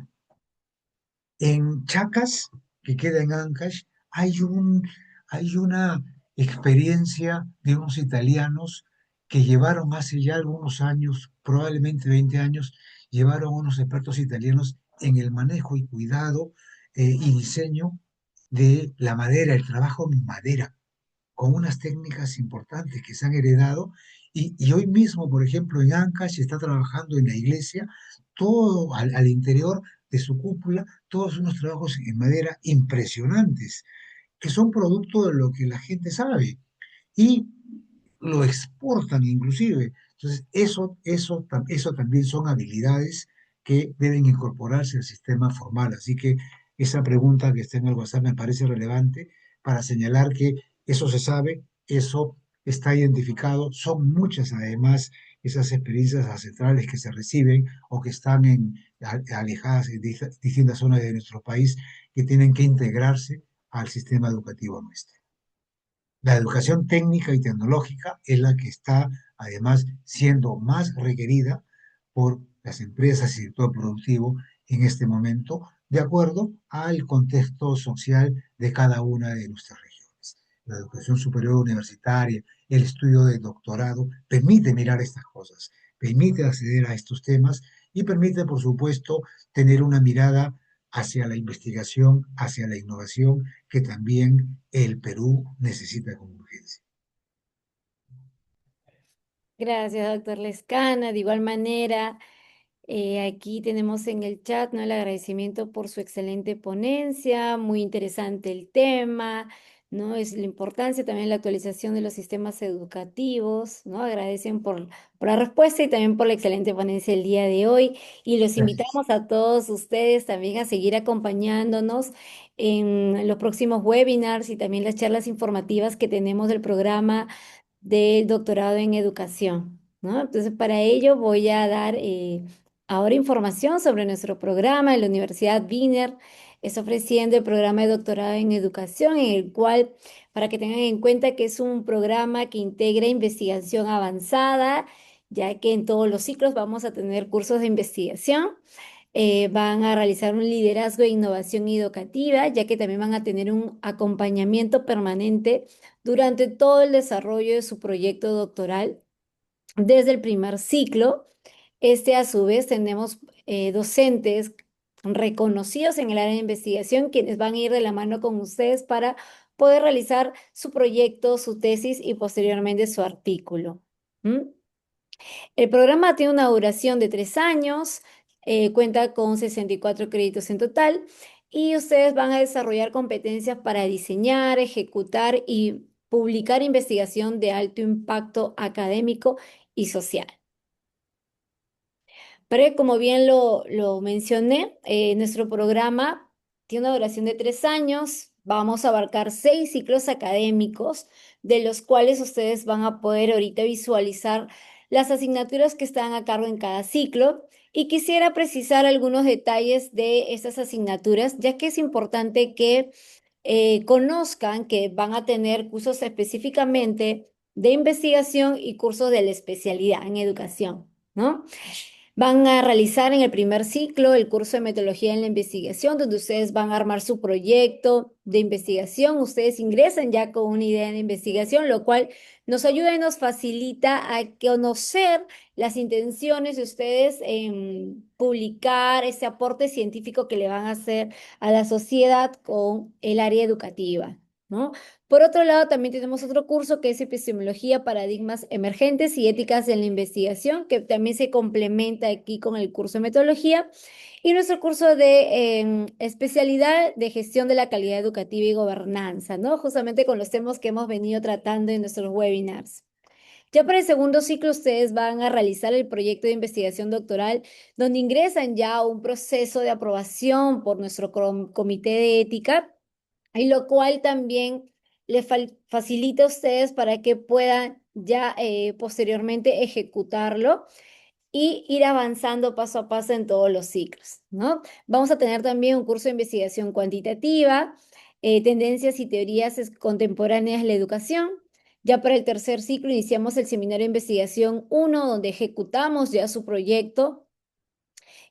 Speaker 2: en Chacas, que queda en Ancash, hay una experiencia de unos italianos que llevaron hace ya algunos años, probablemente 20 años, llevaron unos expertos italianos en el manejo y cuidado y diseño de la madera, el trabajo en madera con unas técnicas importantes que se han heredado y hoy mismo, por ejemplo, en Ancash se está trabajando en la iglesia, todo al interior de su cúpula, todos unos trabajos en madera impresionantes, que son producto de lo que la gente sabe y lo exportan inclusive. Entonces, eso también son habilidades que deben incorporarse al sistema formal. Así que esa pregunta que está en el WhatsApp me parece relevante para señalar que eso se sabe, eso está identificado, son muchas además esas experiencias ancestrales que se reciben o que están alejadas en distintas zonas de nuestro país que tienen que integrarse al sistema educativo nuestro. La educación técnica y tecnológica es la que está además siendo más requerida por las empresas y el sector productivo en este momento, de acuerdo al contexto social de cada una de nuestras regiones. La educación superior universitaria, el estudio de doctorado, permite mirar estas cosas, permite acceder a estos temas y permite, por supuesto, tener una mirada hacia la investigación, hacia la innovación que también el Perú necesita con urgencia.
Speaker 1: Gracias, doctor Lescana. De igual manera, aquí tenemos en el chat, ¿no? El agradecimiento por su excelente ponencia, muy interesante el tema. ¿no? Es la importancia también la actualización de los sistemas educativos, ¿no? Agradecen por la respuesta y también por la excelente ponencia el día de hoy. Y los
Speaker 2: Gracias.
Speaker 1: invitamos a todos ustedes también a seguir acompañándonos en los próximos webinars y también las charlas informativas que tenemos del programa del doctorado en educación, ¿no? Entonces, para ello voy a dar ahora información sobre nuestro programa en la Universidad Wiener. Está ofreciendo el programa de doctorado en educación, en el cual, para que tengan en cuenta que es un programa que integra investigación avanzada, ya que en todos los ciclos vamos a tener cursos de investigación. Van a realizar un liderazgo de innovación educativa, ya que también van a tener un acompañamiento permanente durante todo el desarrollo de su proyecto doctoral desde el primer ciclo. A su vez, tenemos docentes reconocidos en el área de investigación, quienes van a ir de la mano con ustedes para poder realizar su proyecto, su tesis y posteriormente su artículo. ¿Mm? El programa tiene una duración de 3 años, cuenta con 64 créditos en total y ustedes van a desarrollar competencias para diseñar, ejecutar y publicar investigación de alto impacto académico y social. Pero como bien lo mencioné, nuestro programa tiene una duración de 3 años. Vamos a abarcar 6 ciclos académicos, de los cuales ustedes van a poder ahorita visualizar las asignaturas que están a cargo en cada ciclo. Y quisiera precisar algunos detalles de estas asignaturas, ya que es importante que conozcan que van a tener cursos específicamente de investigación y cursos de la especialidad en educación, ¿no? Van a realizar en el primer ciclo el curso de metodología en la investigación, donde ustedes van a armar su proyecto de investigación. Ustedes ingresan ya con una idea de investigación, lo cual nos ayuda y nos facilita a conocer las intenciones de ustedes en publicar ese aporte científico que le van a hacer a la sociedad con el área educativa, ¿no? Por otro lado, también tenemos otro curso que es Epistemología, Paradigmas Emergentes y Éticas en la Investigación, que también se complementa aquí con el curso de Metodología. Y nuestro curso de especialidad de Gestión de la Calidad Educativa y Gobernanza, ¿no? Justamente con los temas que hemos venido tratando en nuestros webinars. Ya para el segundo ciclo, ustedes van a realizar el proyecto de investigación doctoral, donde ingresan ya a un proceso de aprobación por nuestro comité de ética y lo cual también les facilita a ustedes para que puedan ya posteriormente ejecutarlo y ir avanzando paso a paso en todos los ciclos, ¿no? Vamos a tener también un curso de investigación cuantitativa, tendencias y teorías contemporáneas de la educación. Ya para el tercer ciclo iniciamos el seminario de investigación 1, donde ejecutamos ya su proyecto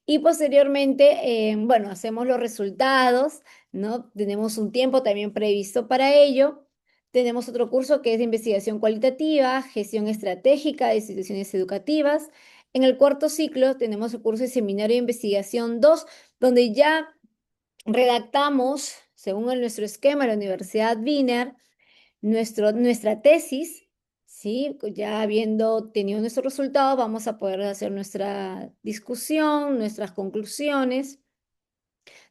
Speaker 1: y posteriormente, bueno, hacemos los resultados, ¿no? Tenemos un tiempo también previsto para ello. Tenemos otro curso que es de investigación cualitativa, gestión estratégica de instituciones educativas. En el cuarto ciclo tenemos el curso de seminario de investigación 2, donde ya redactamos, según nuestro esquema de la Universidad Wiener, nuestra tesis, ¿sí? Ya habiendo tenido nuestros resultados, vamos a poder hacer nuestra discusión, nuestras conclusiones.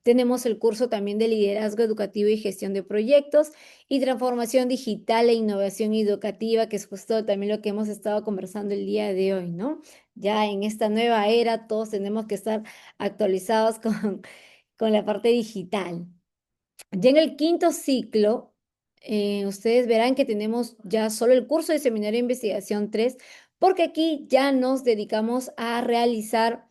Speaker 1: Tenemos el curso también de liderazgo educativo y gestión de proyectos y transformación digital e innovación educativa, que es justo también lo que hemos estado conversando el día de hoy, ¿no? Ya en esta nueva era todos tenemos que estar actualizados con la parte digital. Ya en el quinto ciclo, ustedes verán que tenemos ya solo el curso de Seminario de Investigación 3, porque aquí ya nos dedicamos a realizar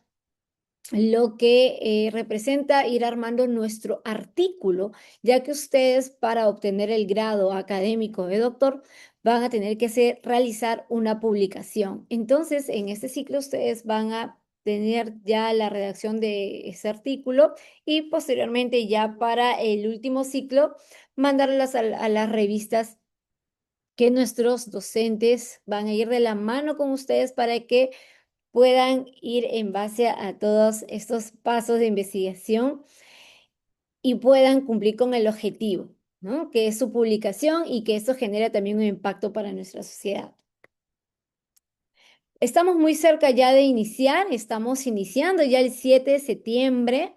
Speaker 1: lo que representa ir armando nuestro artículo, ya que ustedes para obtener el grado académico de doctor van a tener que realizar una publicación. Entonces, en este ciclo ustedes van a tener ya la redacción de ese artículo y posteriormente ya para el último ciclo mandarlas a las revistas que nuestros docentes van a ir de la mano con ustedes para que puedan ir en base a todos estos pasos de investigación y puedan cumplir con el objetivo, ¿no? Que es su publicación y que esto genera también un impacto para nuestra sociedad. Estamos muy cerca ya de iniciar, estamos iniciando ya el 7 de septiembre.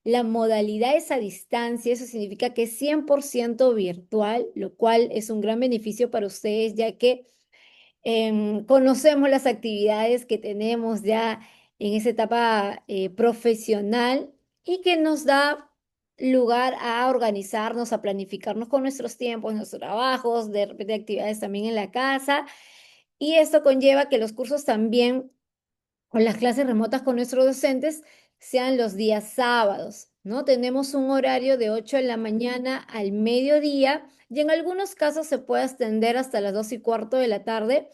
Speaker 1: La modalidad es a distancia, eso significa que es 100% virtual, lo cual es un gran beneficio para ustedes, ya que conocemos las actividades que tenemos ya en esa etapa profesional y que nos da lugar a organizarnos, a planificarnos con nuestros tiempos, nuestros trabajos, de repente actividades también en la casa. Y esto conlleva que los cursos también o las clases remotas con nuestros docentes sean los días sábados, ¿no? Tenemos un horario de 8 de la mañana al mediodía y en algunos casos se puede extender hasta las 2:15 de la tarde,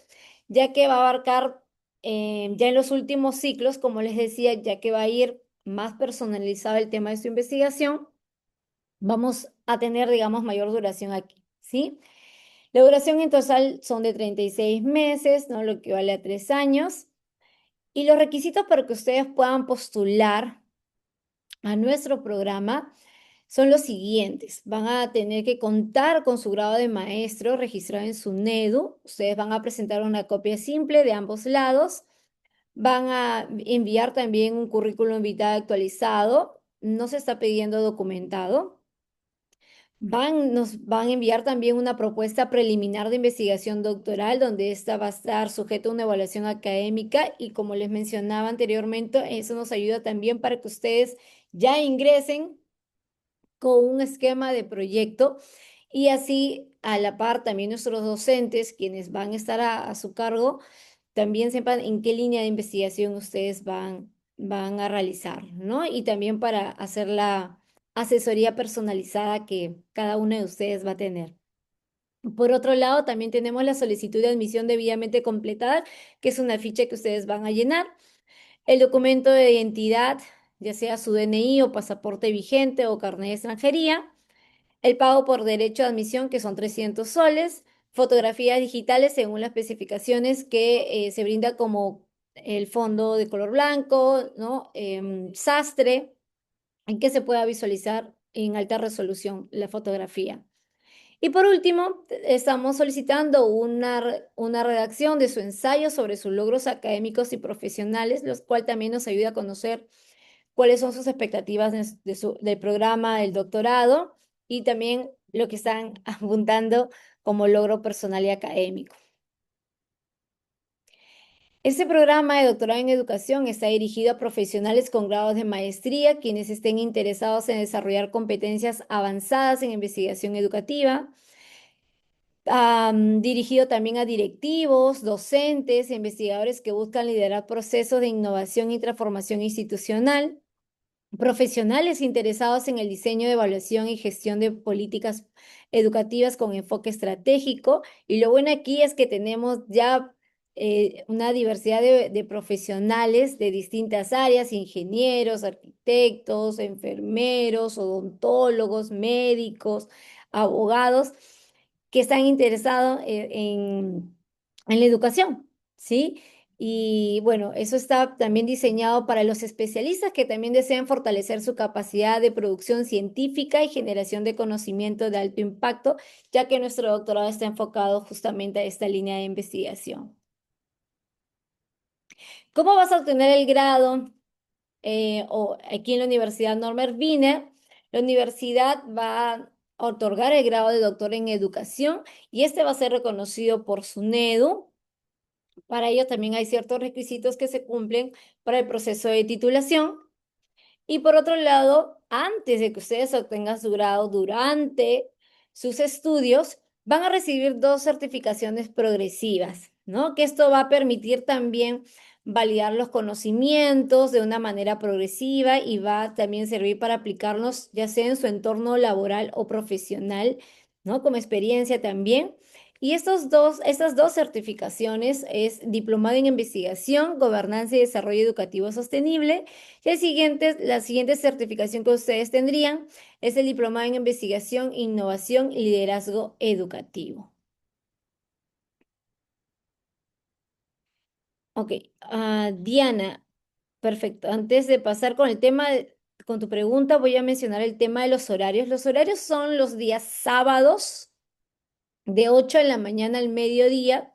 Speaker 1: ya que va a abarcar ya en los últimos ciclos, como les decía, ya que va a ir más personalizado el tema de su investigación, vamos a tener, digamos, mayor duración aquí, ¿sí? La duración en total son de 36 meses, ¿no? Lo que vale a 3 años. Y los requisitos para que ustedes puedan postular a nuestro programa son los siguientes. Van a tener que contar con su grado de maestro registrado en su NEDU. Ustedes van a presentar una copia simple de ambos lados. Van a enviar también un currículum vitae actualizado. No se está pidiendo documentado. Nos van a enviar también una propuesta preliminar de investigación doctoral, donde esta va a estar sujeta a una evaluación académica y como les mencionaba anteriormente, eso nos ayuda también para que ustedes ya ingresen con un esquema de proyecto y así a la par también nuestros docentes, quienes van a estar a su cargo, también sepan en qué línea de investigación ustedes van a realizar, ¿no? Y también para hacer la asesoría personalizada que cada uno de ustedes va a tener. Por otro lado, también tenemos la solicitud de admisión debidamente completada, que es una ficha que ustedes van a llenar. El documento de identidad, ya sea su DNI o pasaporte vigente o carnet de extranjería. El pago por derecho de admisión, que son 300 soles. Fotografías digitales según las especificaciones que se brinda como el fondo de color blanco, ¿no? Sastre, en que se pueda visualizar en alta resolución la fotografía. Y por último, estamos solicitando una redacción de su ensayo sobre sus logros académicos y profesionales, los cual también nos ayuda a conocer cuáles son sus expectativas del programa del doctorado y también lo que están apuntando como logro personal y académico. Este programa de doctorado en educación está dirigido a profesionales con grados de maestría, quienes estén interesados en desarrollar competencias avanzadas en investigación educativa. Dirigido también a directivos, docentes e investigadores que buscan liderar procesos de innovación y transformación institucional. Profesionales interesados en el diseño de evaluación y gestión de políticas educativas con enfoque estratégico. Y lo bueno aquí es que tenemos ya una diversidad de profesionales de distintas áreas, ingenieros, arquitectos, enfermeros, odontólogos, médicos, abogados, que están interesados en la educación, ¿sí? Y bueno, eso está también diseñado para los especialistas que también desean fortalecer su capacidad de producción científica y generación de conocimiento de alto impacto, ya que nuestro doctorado está enfocado justamente a esta línea de investigación. ¿Cómo vas a obtener el grado? O aquí en la Universidad Norbert Wiener, la universidad va a otorgar el grado de doctor en educación y este va a ser reconocido por su NEDU. Para ello también hay ciertos requisitos que se cumplen para el proceso de titulación. Y por otro lado, antes de que ustedes obtengan su grado, durante sus estudios, van a recibir dos certificaciones progresivas, ¿no? Que esto va a permitir también validar los conocimientos de una manera progresiva y va a también servir para aplicarlos ya sea en su entorno laboral o profesional, ¿no? Como experiencia también. Y estas dos certificaciones es Diplomado en Investigación, Gobernanza y Desarrollo Educativo Sostenible. Y la siguiente certificación que ustedes tendrían es el Diplomado en Investigación, Innovación y Liderazgo Educativo. Ok, Diana, perfecto. Antes de pasar con con tu pregunta, voy a mencionar el tema de los horarios. Los horarios son los días sábados de 8 de la mañana al mediodía,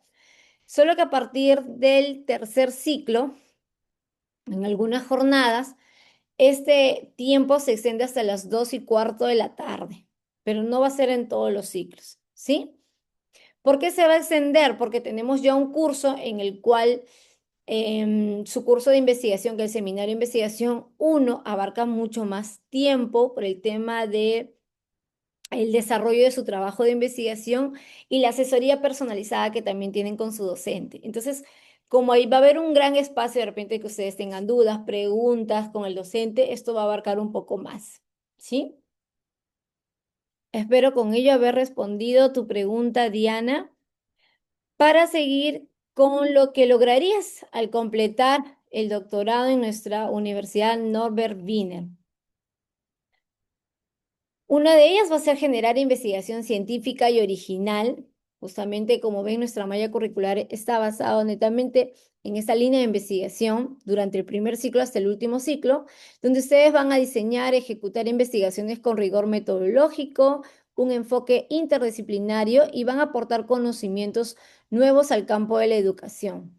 Speaker 1: solo que a partir del tercer ciclo, en algunas jornadas, Este tiempo se extiende hasta las 2:15 de la tarde, pero no va a ser en todos los ciclos, ¿sí? ¿Por qué se va a extender? Porque tenemos ya un curso en el cual su curso de investigación, que el seminario de investigación uno abarca mucho más tiempo por el tema de el desarrollo de su trabajo de investigación y la asesoría personalizada que también tienen con su docente. Entonces, como ahí va a haber un gran espacio de repente que ustedes tengan dudas, preguntas con el docente, esto va a abarcar un poco más, ¿sí? Espero con ello haber respondido tu pregunta, Diana, para seguir con lo que lograrías al completar el doctorado en nuestra Universidad Norbert Wiener. Una de ellas va a ser generar investigación científica y original. Justamente como ven, nuestra malla curricular está basada netamente en esta línea de investigación durante el primer ciclo hasta el último ciclo, donde ustedes van a diseñar, ejecutar investigaciones con rigor metodológico, un enfoque interdisciplinario y van a aportar conocimientos nuevos al campo de la educación.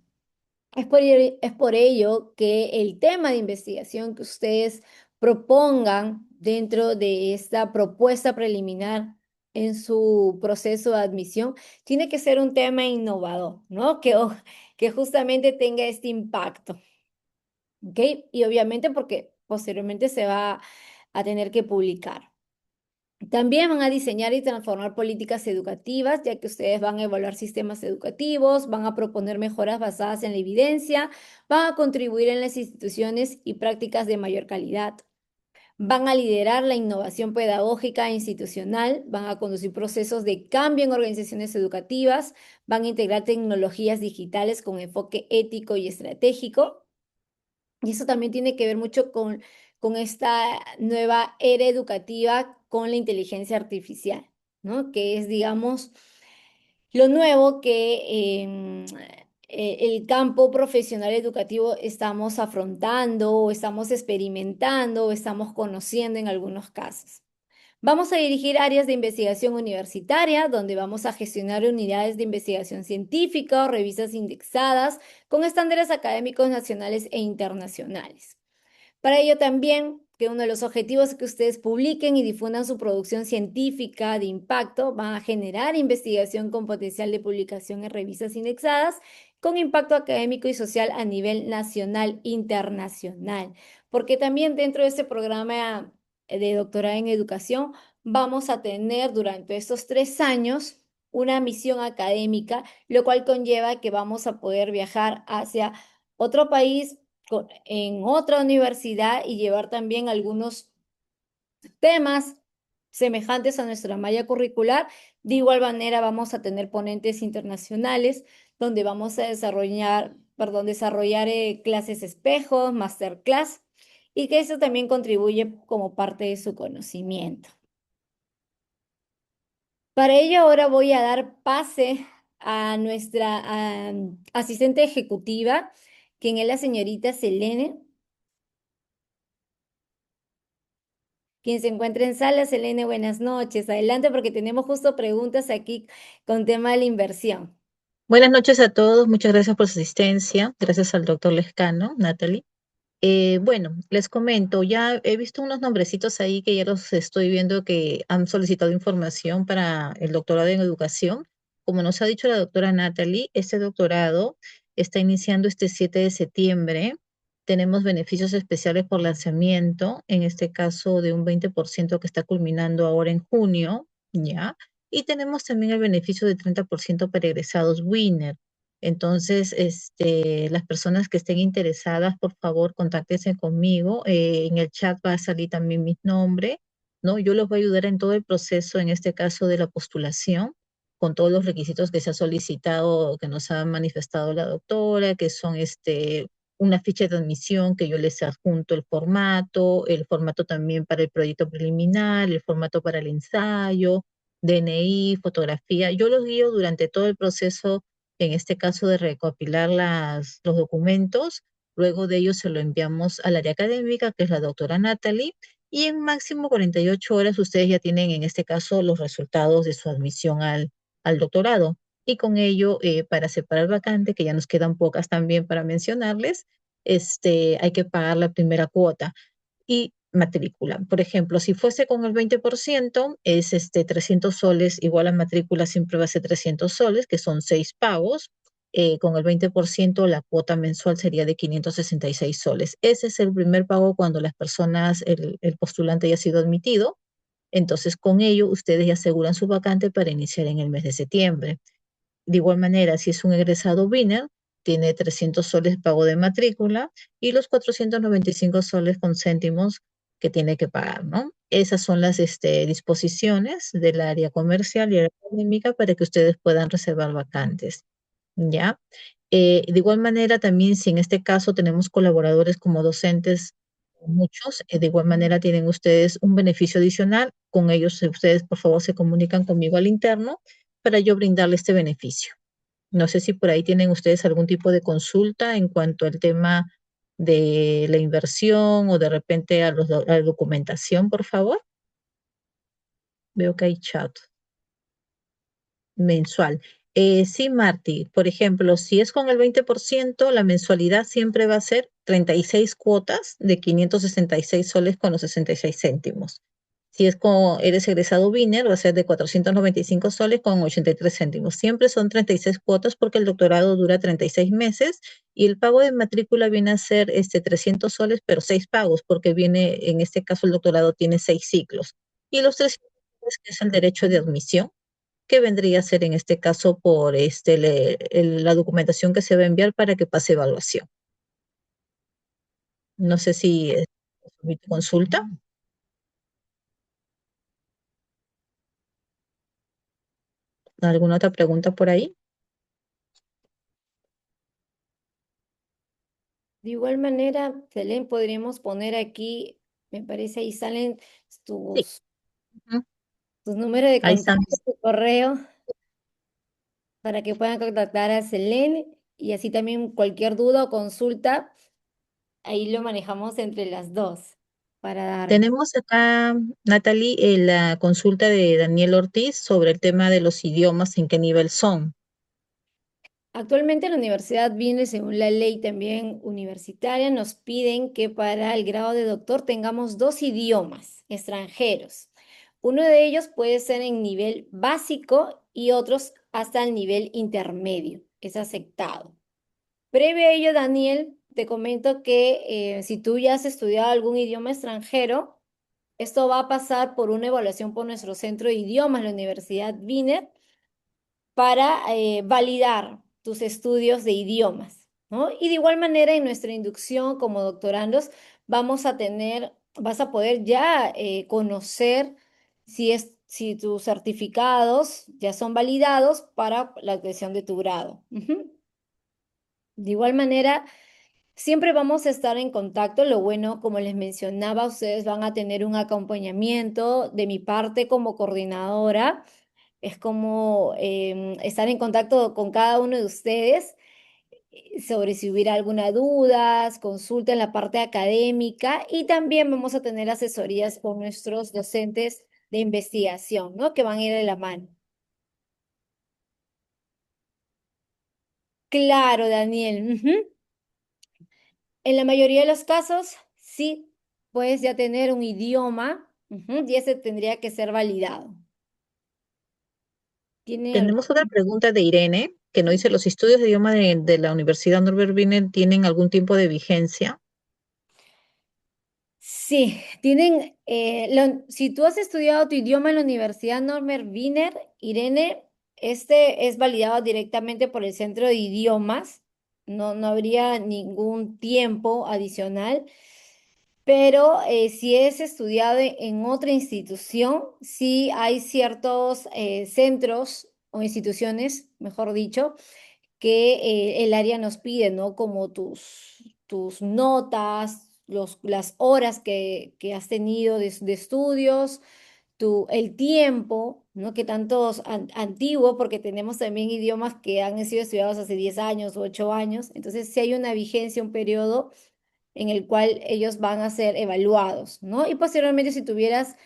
Speaker 1: Es por ello que el tema de investigación que ustedes propongan dentro de esta propuesta preliminar en su proceso de admisión tiene que ser un tema innovador, ¿no? Que justamente tenga este impacto, ¿ok? Y obviamente porque posteriormente se va a tener que publicar. También van a diseñar y transformar políticas educativas, ya que ustedes van a evaluar sistemas educativos, van a proponer mejoras basadas en la evidencia, van a contribuir en las instituciones y prácticas de mayor calidad. Van a liderar la innovación pedagógica e institucional, van a conducir procesos de cambio en organizaciones educativas, van a integrar tecnologías digitales con enfoque ético y estratégico. Y eso también tiene que ver mucho con esta nueva era educativa con la inteligencia artificial, ¿no? Que es, digamos, lo nuevo que el campo profesional educativo estamos afrontando o estamos experimentando o estamos conociendo en algunos casos. Vamos a dirigir áreas de investigación universitaria, donde vamos a gestionar unidades de investigación científica o revistas indexadas con estándares académicos nacionales e internacionales. Para ello también, que uno de los objetivos es que ustedes publiquen y difundan su producción científica de impacto, van a generar investigación con potencial de publicación en revistas indexadas con impacto académico y social a nivel nacional, internacional. Porque también dentro de este programa de doctorado en educación vamos a tener durante estos 3 años una misión académica, lo cual conlleva que vamos a poder viajar hacia otro país en otra universidad y llevar también algunos temas semejantes a nuestra malla curricular. De igual manera, vamos a tener ponentes internacionales donde vamos a desarrollar clases espejo, masterclass, y que eso también contribuye como parte de su conocimiento. Para ello, ahora voy a dar pase a nuestra asistente ejecutiva, quien es la señorita Selene, quien se encuentra en sala. Selene, buenas noches. Adelante porque tenemos justo preguntas aquí con tema de la inversión.
Speaker 3: Buenas noches a todos, muchas gracias por su asistencia, gracias al doctor Lescano, Natalie. Bueno, les comento, ya he visto unos nombrecitos ahí que ya los estoy viendo que han solicitado información para el doctorado en educación. Como nos ha dicho la doctora Natalie, este doctorado está iniciando este 7 de septiembre. Tenemos beneficios especiales por lanzamiento, en este caso de un 20% que está culminando ahora en junio, ¿ya? Y tenemos también el beneficio de 30% para egresados Winner. Entonces, las personas que estén interesadas, por favor, contáctense conmigo. En el chat va a salir también mi nombre, ¿no? Yo los voy a ayudar en todo el proceso, en este caso de la postulación, con todos los requisitos que se ha solicitado, que nos ha manifestado la doctora, que son una ficha de admisión que yo les adjunto el formato también para el proyecto preliminar, el formato para el ensayo, DNI, fotografía. Yo los guío durante todo el proceso, en este caso de recopilar los documentos. Luego de ello se lo enviamos al área académica, que es la doctora Natalie, y en máximo 48 horas ustedes ya tienen, en este caso, los resultados de su admisión al doctorado. Y con ello, para separar vacante, que ya nos quedan pocas también para mencionarles, hay que pagar la primera cuota. y matrícula. Por ejemplo, si fuese con el 20%, es 300 soles, igual a matrícula siempre va a ser 300 soles, que son 6 pagos. Con el 20% la cuota mensual sería de 566 soles. Ese es el primer pago cuando las personas, el postulante ya ha sido admitido. Entonces, con ello, ustedes ya aseguran su vacante para iniciar en el mes de septiembre. De igual manera, si es un egresado BINER, tiene 300 soles pago de matrícula y los 495 soles con céntimos que tiene que pagar, ¿no? Esas son las disposiciones del área comercial y área académica para que ustedes puedan reservar vacantes, ¿ya? De igual manera, también si en este caso tenemos colaboradores como docentes, muchos, de igual manera tienen ustedes un beneficio adicional. Con ellos, ustedes por favor se comunican conmigo al interno para yo brindarle este beneficio. No sé si por ahí tienen ustedes algún tipo de consulta en cuanto al tema de la inversión o de repente a la documentación, por favor. Veo que hay chat mensual. Sí, Marty, por ejemplo, si es con el 20%, la mensualidad siempre va a ser 36 cuotas de 566 soles con los 66 céntimos. Si es como eres egresado BINER, va a ser de 495 soles con 83 céntimos. Siempre son 36 cuotas porque el doctorado dura 36 meses y el pago de matrícula viene a ser 300 soles, pero 6 pagos, porque viene, en este caso el doctorado tiene 6 ciclos. Y los 300 soles, que es el derecho de admisión, que vendría a ser en este caso por la documentación que se va a enviar para que pase evaluación. No sé si es mi consulta. ¿Alguna otra pregunta por ahí?
Speaker 1: De igual manera, Belén, podríamos poner aquí, me parece, ahí salen
Speaker 3: Sí.
Speaker 1: tus,
Speaker 3: Ujú.
Speaker 1: tus números de
Speaker 3: Ahí están.
Speaker 1: contacto, tu correo, para que puedan contactar a Selene y así también cualquier duda o consulta, ahí lo manejamos entre las dos para darles.
Speaker 3: Tenemos acá, Natalie, la consulta de Daniel Ortiz sobre el tema de los idiomas, en qué nivel son.
Speaker 1: Actualmente la universidad viene, según la ley también universitaria, nos piden que para el grado de doctor tengamos dos idiomas extranjeros. Uno de ellos puede ser en nivel básico y otros hasta el nivel intermedio. Es aceptado. Previo a ello, Daniel, te comento que si tú ya has estudiado algún idioma extranjero, esto va a pasar por una evaluación por nuestro centro de idiomas, la Universidad Wiener, para validar tus estudios de idiomas, ¿no? Y de igual manera, en nuestra inducción como doctorandos, vas a poder ya conocer si tus certificados ya son validados para la obtención de tu grado. Ujú. De igual manera, siempre vamos a estar en contacto. Lo bueno, como les mencionaba, ustedes van a tener un acompañamiento de mi parte como coordinadora. Es como estar en contacto con cada uno de ustedes sobre si hubiera alguna duda, consulta en la parte académica y también vamos a tener asesorías con nuestros docentes de investigación, ¿no? Que van a ir de la mano. Claro, Daniel. Ujú. En la mayoría de los casos, sí, puedes ya tener un idioma, ujú, y ese tendría que ser validado. ¿Tienen algo?
Speaker 3: Tenemos otra pregunta de Irene, que nos dice, ¿los estudios de idioma de la Universidad Norbert Wiener tienen algún tiempo de vigencia?
Speaker 1: Sí, si tú has estudiado tu idioma en la Universidad Norbert Wiener, Irene, este es validado directamente por el Centro de Idiomas, no habría ningún tiempo adicional, pero si es estudiado en otra institución, sí hay ciertos centros o instituciones, mejor dicho, que el área nos pide, ¿no? Como tus notas, las horas que has tenido de estudios, el tiempo, ¿no? Que tantos antiguo, porque tenemos también idiomas que han sido estudiados hace 10 años o 8 años. Entonces, sí hay una vigencia, un periodo en el cual ellos van a ser evaluados, ¿no? Y posteriormente, si tuvieras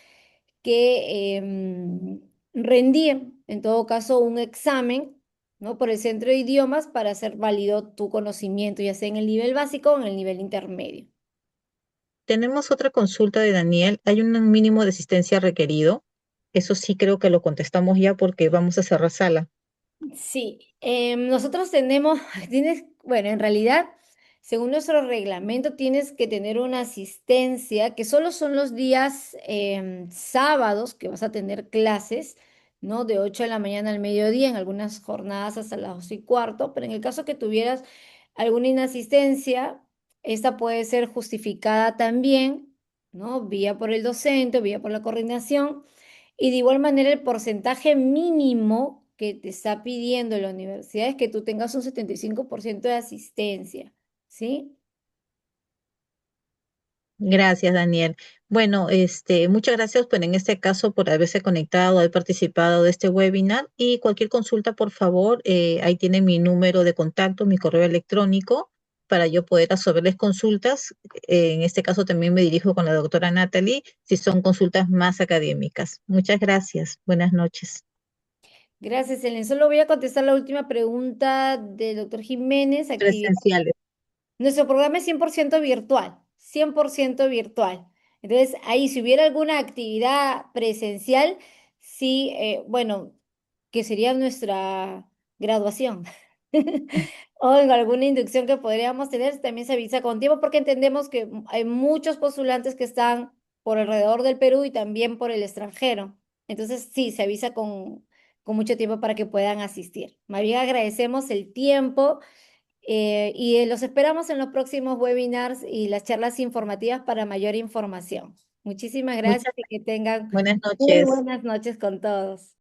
Speaker 1: que rendir, en todo caso, un examen, ¿no? Por el centro de idiomas para hacer válido tu conocimiento, ya sea en el nivel básico o en el nivel intermedio.
Speaker 3: tenemos otra consulta de Daniel. Hay un mínimo de asistencia requerido. Eso sí creo que lo contestamos ya porque vamos a cerrar sala.
Speaker 1: Sí, nosotros tenemos, bueno, en realidad, según nuestro reglamento, tienes que tener una asistencia que solo son los días sábados que vas a tener clases, ¿no? De 8 de la mañana al mediodía, en algunas jornadas hasta las 2 y cuarto, pero en el caso que tuvieras alguna inasistencia, esta puede ser justificada también, ¿no? Vía por el docente, vía por la coordinación. Y de igual manera, el porcentaje mínimo que te está pidiendo la universidad es que tú tengas un 75% de asistencia, ¿sí?
Speaker 3: Gracias, Daniel. Bueno, muchas gracias, pues, en este caso por haberse conectado, haber participado de este webinar y cualquier consulta, por favor, ahí tiene mi número de contacto, mi correo electrónico para yo poder resolverles consultas. En este caso también me dirijo con la doctora Natalie si son consultas más académicas. Muchas gracias. Buenas noches.
Speaker 1: Gracias, Ellen. Solo voy a contestar la última pregunta del doctor Jiménez.
Speaker 3: Presenciales.
Speaker 1: Nuestro programa es 100% virtual, 100% virtual. Entonces, ahí, si hubiera alguna actividad presencial, sí, bueno, que sería nuestra graduación. O en alguna inducción que podríamos tener, también se avisa con tiempo porque entendemos que hay muchos postulantes que están por alrededor del Perú y también por el extranjero. Entonces, sí, se avisa con mucho tiempo para que puedan asistir. Más bien agradecemos el tiempo y los esperamos en los próximos webinars y las charlas informativas para mayor información. Muchísimas
Speaker 3: Muchas
Speaker 1: gracias y que tengan
Speaker 3: buenas
Speaker 1: muy
Speaker 3: noches.
Speaker 1: buenas noches con todos.